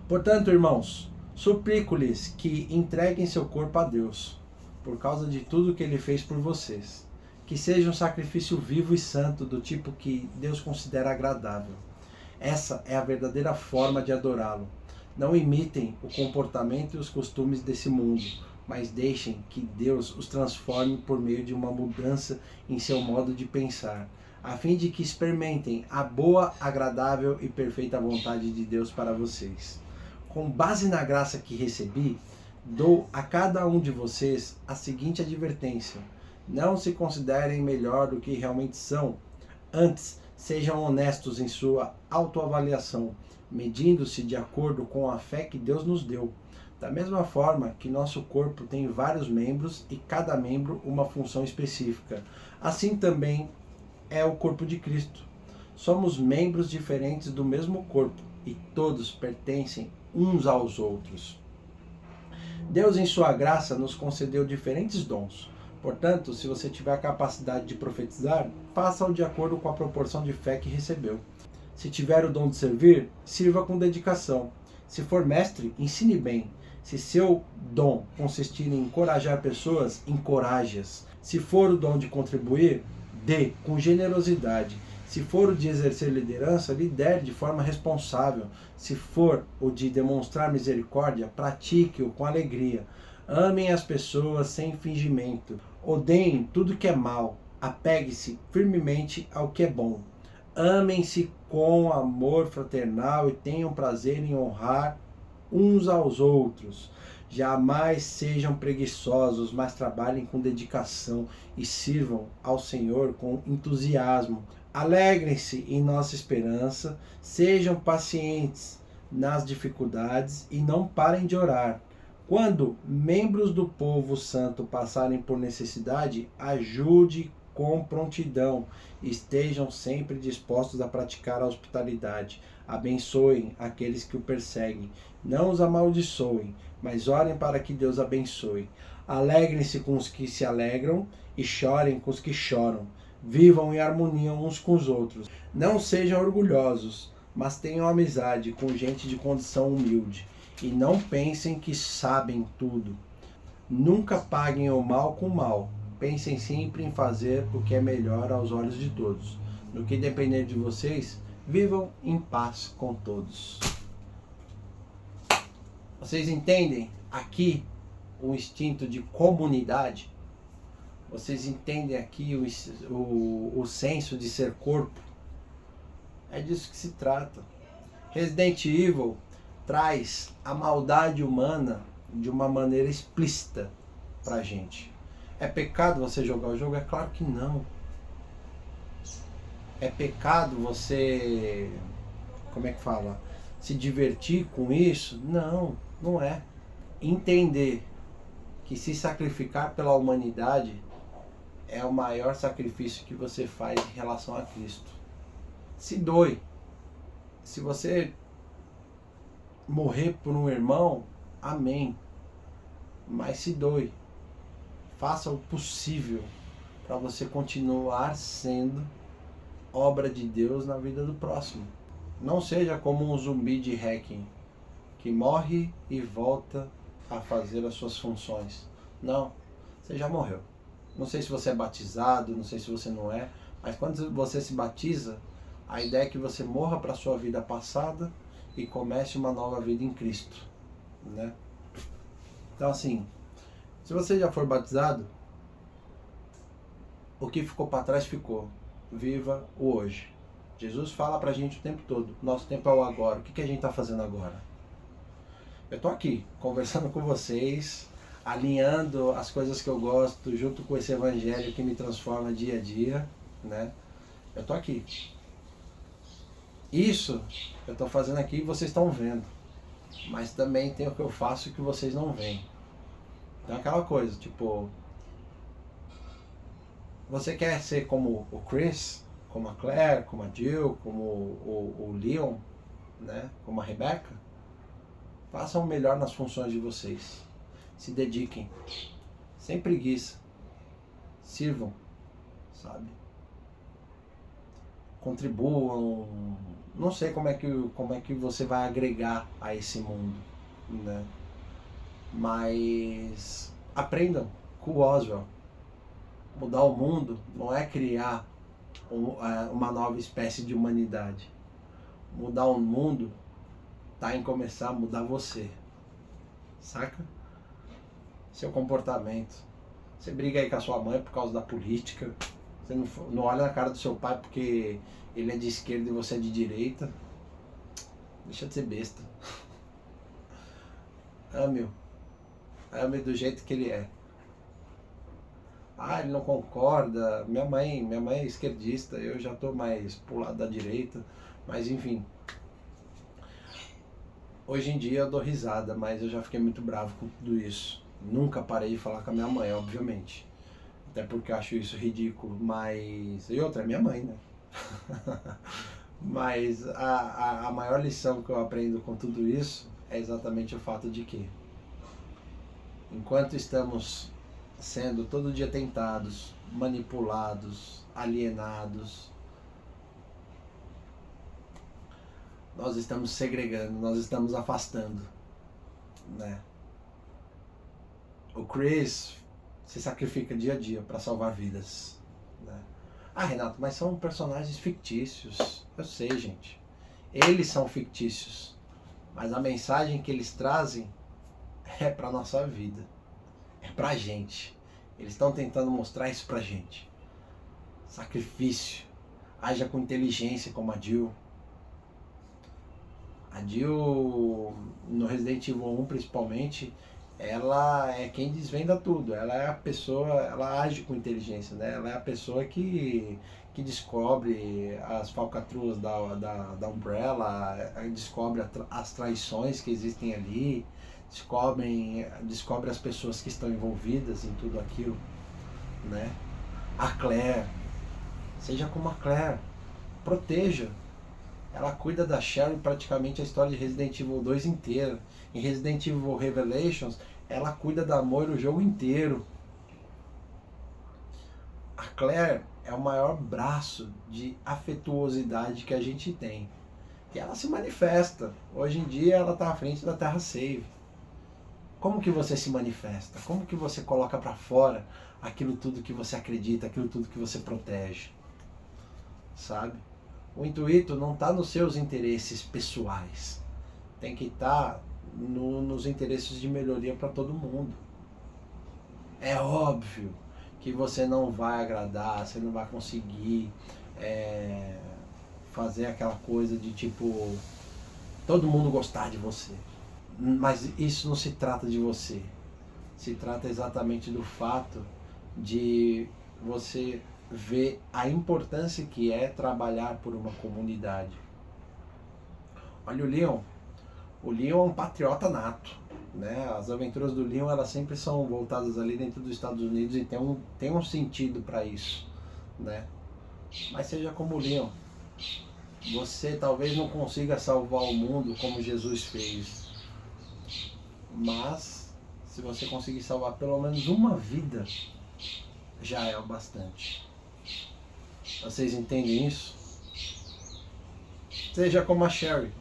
Portanto, irmãos, suplico-lhes que entreguem seu corpo a Deus, por causa de tudo que Ele fez por vocês. Que seja um sacrifício vivo e santo, do tipo que Deus considera agradável. Essa é a verdadeira forma de adorá-lo. Não imitem o comportamento e os costumes desse mundo, mas deixem que Deus os transforme por meio de uma mudança em seu modo de pensar, a fim de que experimentem a boa, agradável e perfeita vontade de Deus para vocês. Com base na graça que recebi, dou a cada um de vocês a seguinte advertência: não se considerem melhor do que realmente são. Antes, sejam honestos em sua autoavaliação, medindo-se de acordo com a fé que Deus nos deu. Da mesma forma que nosso corpo tem vários membros e cada membro uma função específica, assim também é o corpo de Cristo. Somos membros diferentes do mesmo corpo e todos pertencem uns aos outros. Deus, em sua graça, nos concedeu diferentes dons. Portanto, se você tiver a capacidade de profetizar, faça-o de acordo com a proporção de fé que recebeu. Se tiver o dom de servir, sirva com dedicação. Se for mestre, ensine bem. Se seu dom consistir em encorajar pessoas, encoraje-as. Se for o dom de contribuir, dê com generosidade. Se for o de exercer liderança, lidere de forma responsável. Se for o de demonstrar misericórdia, pratique-o com alegria. Amem as pessoas sem fingimento. Odeiem tudo que é mal. Apegue-se firmemente ao que é bom. Amem-se com amor fraternal e tenham prazer em honrar uns aos outros. Jamais sejam preguiçosos, mas trabalhem com dedicação e sirvam ao Senhor com entusiasmo. Alegrem-se em nossa esperança, sejam pacientes nas dificuldades e não parem de orar. Quando membros do povo santo passarem por necessidade, ajude com prontidão. Estejam sempre dispostos a praticar a hospitalidade. Abençoem aqueles que o perseguem. Não os amaldiçoem, mas orem para que Deus abençoe. Alegrem-se com os que se alegram e chorem com os que choram. Vivam em harmonia uns com os outros. Não sejam orgulhosos, mas tenham amizade com gente de condição humilde. E não pensem que sabem tudo. Nunca paguem o mal com o mal. Pensem sempre em fazer o que é melhor aos olhos de todos. No que depender de vocês, vivam em paz com todos. Vocês entendem aqui o instinto de comunidade? Vocês entendem aqui o senso de ser corpo? É disso que se trata. Resident Evil traz a maldade humana de uma maneira explícita pra gente. É pecado você jogar o jogo? É claro que não. É pecado você, como é que fala? Se divertir com isso? Não, não é. Entender que se sacrificar pela humanidade é o maior sacrifício que você faz em relação a Cristo. Se doe. Se você morrer por um irmão, amém. Mas se doe. Faça o possível para você continuar sendo obra de Deus na vida do próximo. Não seja como um zumbi de Hacking que morre e volta a fazer as suas funções. Não, você já morreu. Não sei se você é batizado, não sei se você não é, mas quando você se batiza, a ideia é que você morra para a sua vida passada e comece uma nova vida em Cristo, né? Então assim, se você já for batizado, o que ficou para trás ficou. Viva o hoje. Jesus fala pra gente o tempo todo, nosso tempo é o agora. O que a gente está fazendo agora? Eu tô aqui, conversando com vocês, alinhando as coisas que eu gosto, junto com esse evangelho que me transforma dia a dia, né? Eu tô aqui. Isso eu tô fazendo aqui e vocês estão vendo. Mas também tem o que eu faço que vocês não veem. Então é aquela coisa, tipo... Você quer ser como o Chris, como a Claire, como a Jill, como o Leon, né? Como a Rebecca? Façam o melhor nas funções de vocês. Se dediquem. Sem preguiça. Sirvam, sabe? Contribuam. Não sei como é que você vai agregar a esse mundo, né? Mas aprendam com o Oswald. Mudar o mundo não é criar uma nova espécie de humanidade. Mudar o mundo tá em começar a mudar você. Saca? Seu comportamento. Você briga aí com a sua mãe por causa da política. Você não olha na cara do seu pai porque ele é de esquerda e você é de direita. Deixa de ser besta. Ame-o. Ame do jeito que ele é. Ah, ele não concorda. Minha mãe é esquerdista, eu já tô mais pro lado da direita. Mas enfim. Hoje em dia eu dou risada, mas eu já fiquei muito bravo com tudo isso. Nunca parei de falar com a minha mãe, obviamente. Até porque eu acho isso ridículo, mas... E outra, é minha mãe, né? Mas a maior lição que eu aprendo com tudo isso é exatamente o fato de que enquanto estamos sendo todo dia tentados, manipulados, alienados, nós estamos segregando, nós estamos afastando, né? O Chris se sacrifica dia a dia para salvar vidas, né? Ah, Renato, mas são personagens fictícios. Eu sei, gente. Eles são fictícios, mas a mensagem que eles trazem é para nossa vida, é pra gente. Eles estão tentando mostrar isso pra gente. Sacrifício. Haja com inteligência, como a Jill. A Jill, no Resident Evil 1 principalmente, ela é quem desvenda tudo. Ela é a pessoa, ela age com inteligência, né? Ela é a pessoa que descobre as falcatruas da Umbrella, descobre as traições que existem ali, descobre as pessoas que estão envolvidas em tudo aquilo, né? A Claire, seja como a Claire, proteja. Ela cuida da Sherry praticamente a história de Resident Evil 2 inteira. Em Resident Evil Revelations, ela cuida da Moira o jogo inteiro. A Claire é o maior braço de afetuosidade que a gente tem. E ela se manifesta. Hoje em dia ela está à frente da Terra Save. Como que você se manifesta? Como que você coloca para fora aquilo tudo que você acredita, aquilo tudo que você protege? Sabe? O intuito não está nos seus interesses pessoais. Tem que estar nos interesses de melhoria para todo mundo. É óbvio que você não vai agradar, você não vai conseguir fazer aquela coisa de tipo todo mundo gostar de você. Mas isso não se trata de você. Se trata exatamente do fato de você vê a importância que é trabalhar por uma comunidade. Olha o Leon. O Leon é um patriota nato, né? As aventuras do Leon, elas sempre são voltadas ali dentro dos Estados Unidos e tem um sentido para isso, né? Mas seja como o Leon, você talvez não consiga salvar o mundo como Jesus fez, mas se você conseguir salvar pelo menos uma vida, já é o bastante. Vocês entendem isso? Seja como a Sherry.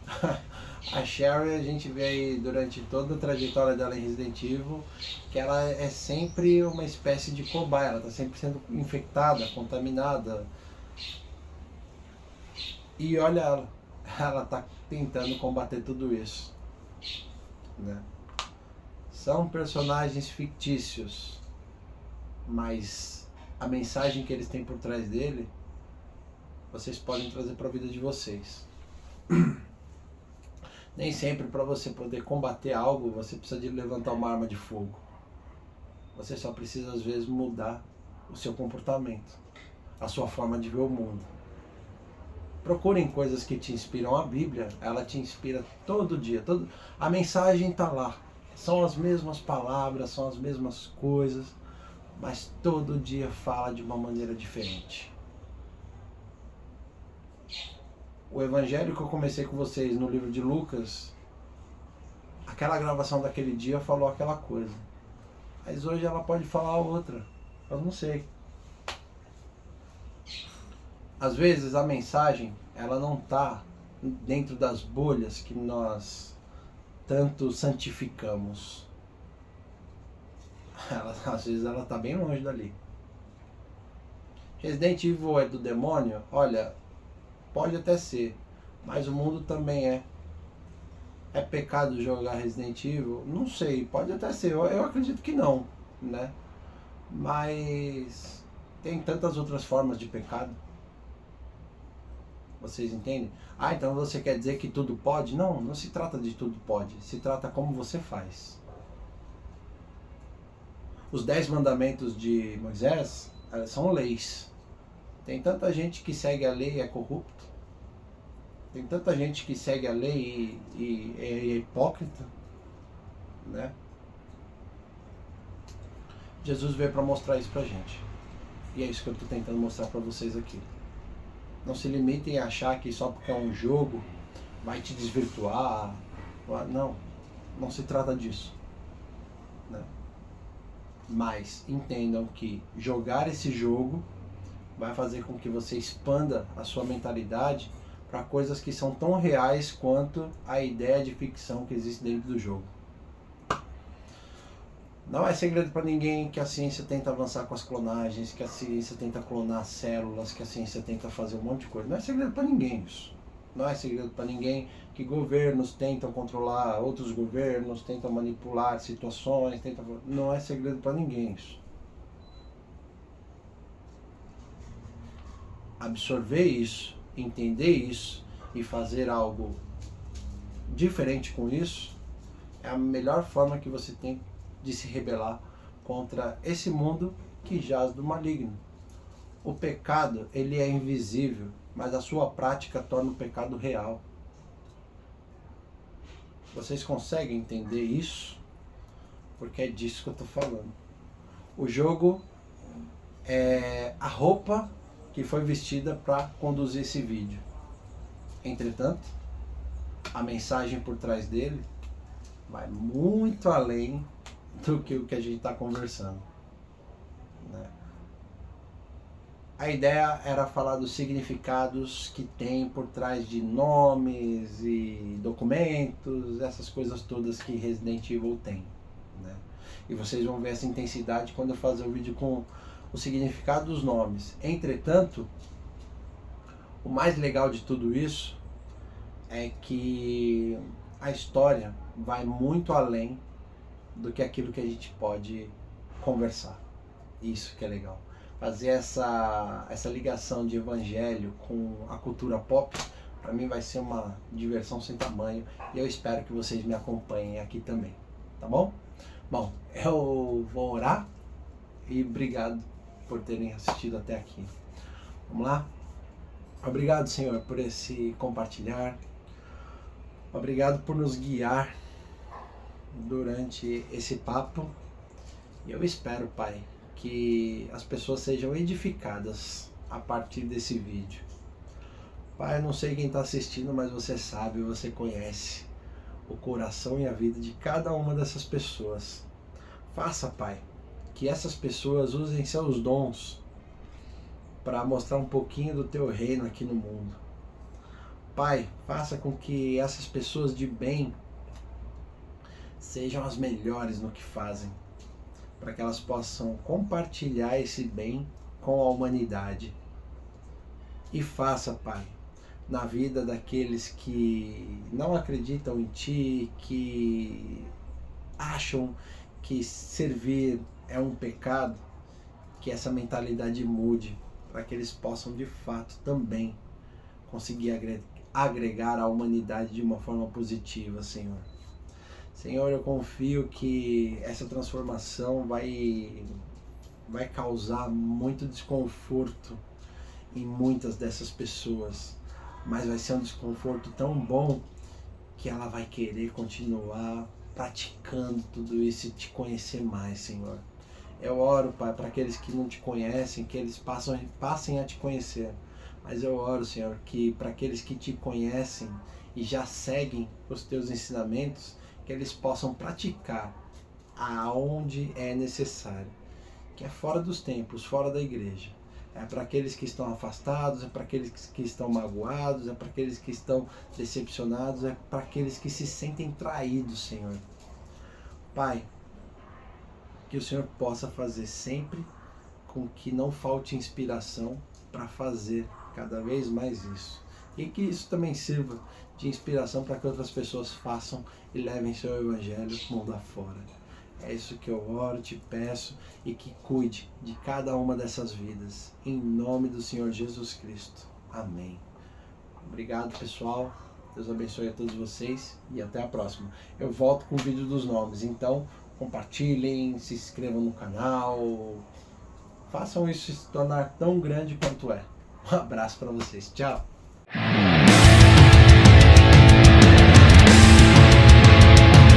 A Sherry, a gente vê aí durante toda a trajetória dela em Resident Evil que ela é sempre uma espécie de cobaia, ela está sempre sendo infectada, contaminada. E olha ela está tentando combater tudo isso, né? São personagens fictícios, mas a mensagem que eles têm por trás dele, vocês podem trazer para a vida de vocês. Nem sempre para você poder combater algo, você precisa de levantar uma arma de fogo. Você só precisa às vezes mudar o seu comportamento, a sua forma de ver o mundo. Procurem coisas que te inspiram. A Bíblia, ela te inspira todo dia. A mensagem está lá. São as mesmas palavras, são as mesmas coisas, mas todo dia fala de uma maneira diferente. O evangelho que eu comecei com vocês no livro de Lucas, aquela gravação daquele dia falou aquela coisa. Mas hoje ela pode falar outra. Eu não sei. Às vezes a mensagem, ela não está dentro das bolhas que nós tanto santificamos. Às vezes ela está bem longe dali. Resident Evil é do demônio? Olha, pode até ser, mas o mundo também é. É pecado jogar Resident Evil? Não sei, pode até ser, eu acredito que não, né? Mas tem tantas outras formas de pecado. Vocês entendem? Ah, então você quer dizer que tudo pode? Não, não se trata de tudo pode, se trata como você faz. Os 10 mandamentos de Moisés são leis. Tem tanta gente que segue a lei e é corrupto. Tem tanta gente que segue a lei e é hipócrita, né? Jesus veio para mostrar isso pra gente. E é isso que eu estou tentando mostrar para vocês aqui. Não se limitem a achar que só porque é um jogo vai te desvirtuar. Não, não se trata disso, né? Mas entendam que jogar esse jogo vai fazer com que você expanda a sua mentalidade para coisas que são tão reais quanto a ideia de ficção que existe dentro do jogo. Não é segredo para ninguém que a ciência tenta avançar com as clonagens, que a ciência tenta clonar células, que a ciência tenta fazer um monte de coisa. Não é segredo para ninguém isso. Não é segredo para ninguém que governos tentam controlar outros governos, tentam manipular situações, não é segredo para ninguém isso. Absorver isso, entender isso e fazer algo diferente com isso é a melhor forma que você tem de se rebelar contra esse mundo que jaz do maligno. O pecado, ele é invisível, mas a sua prática torna o pecado real. Vocês conseguem entender isso? Porque é disso que eu estou falando. O jogo é a roupa que foi vestida para conduzir esse vídeo. Entretanto, a mensagem por trás dele vai muito além do que o que a gente está conversando, né? A ideia era falar dos significados que tem por trás de nomes e documentos, essas coisas todas que Resident Evil tem, né? E vocês vão ver essa intensidade quando eu fazer o vídeo com o significado dos nomes. Entretanto, o mais legal de tudo isso é que a história vai muito além do que aquilo que a gente pode conversar. Isso que é legal. Fazer essa ligação de evangelho com a cultura pop, para mim vai ser uma diversão sem tamanho. E eu espero que vocês me acompanhem aqui também. Tá bom? Bom, eu vou orar e obrigado por terem assistido até aqui. Vamos lá? Obrigado, Senhor, por esse compartilhar. Obrigado por nos guiar durante esse papo. E eu espero, Pai, que as pessoas sejam edificadas a partir desse vídeo. Pai, eu não sei quem está assistindo, mas você sabe, você conhece o coração e a vida de cada uma dessas pessoas. Faça, Pai, que essas pessoas usem seus dons para mostrar um pouquinho do Teu reino aqui no mundo. Pai, faça com que essas pessoas de bem sejam as melhores no que fazem, para que elas possam compartilhar esse bem com a humanidade. E faça, Pai, na vida daqueles que não acreditam em Ti, que acham que servir é um pecado, que essa mentalidade mude, para que eles possam de fato também conseguir agregar a humanidade de uma forma positiva, Senhor. Senhor, eu confio que essa transformação vai causar muito desconforto em muitas dessas pessoas, mas vai ser um desconforto tão bom que ela vai querer continuar praticando tudo isso e te conhecer mais, Senhor. Eu oro, Pai, para aqueles que não te conhecem, que eles passem a te conhecer. Mas eu oro, Senhor, que para aqueles que te conhecem e já seguem os teus ensinamentos, que eles possam praticar aonde é necessário, que é fora dos templos, fora da igreja. É para aqueles que estão afastados, é para aqueles que estão magoados, é para aqueles que estão decepcionados, é para aqueles que se sentem traídos, Senhor. Pai, que o Senhor possa fazer sempre com que não falte inspiração para fazer cada vez mais isso. E que isso também sirva de inspiração para que outras pessoas façam e levem seu evangelho mundo afora. É isso que eu oro, te peço, e que cuide de cada uma dessas vidas. Em nome do Senhor Jesus Cristo. Amém. Obrigado, pessoal. Deus abençoe a todos vocês e até a próxima. Eu volto com o vídeo dos nomes, então compartilhem, se inscrevam no canal. Façam isso se tornar tão grande quanto é. Um abraço para vocês. Tchau.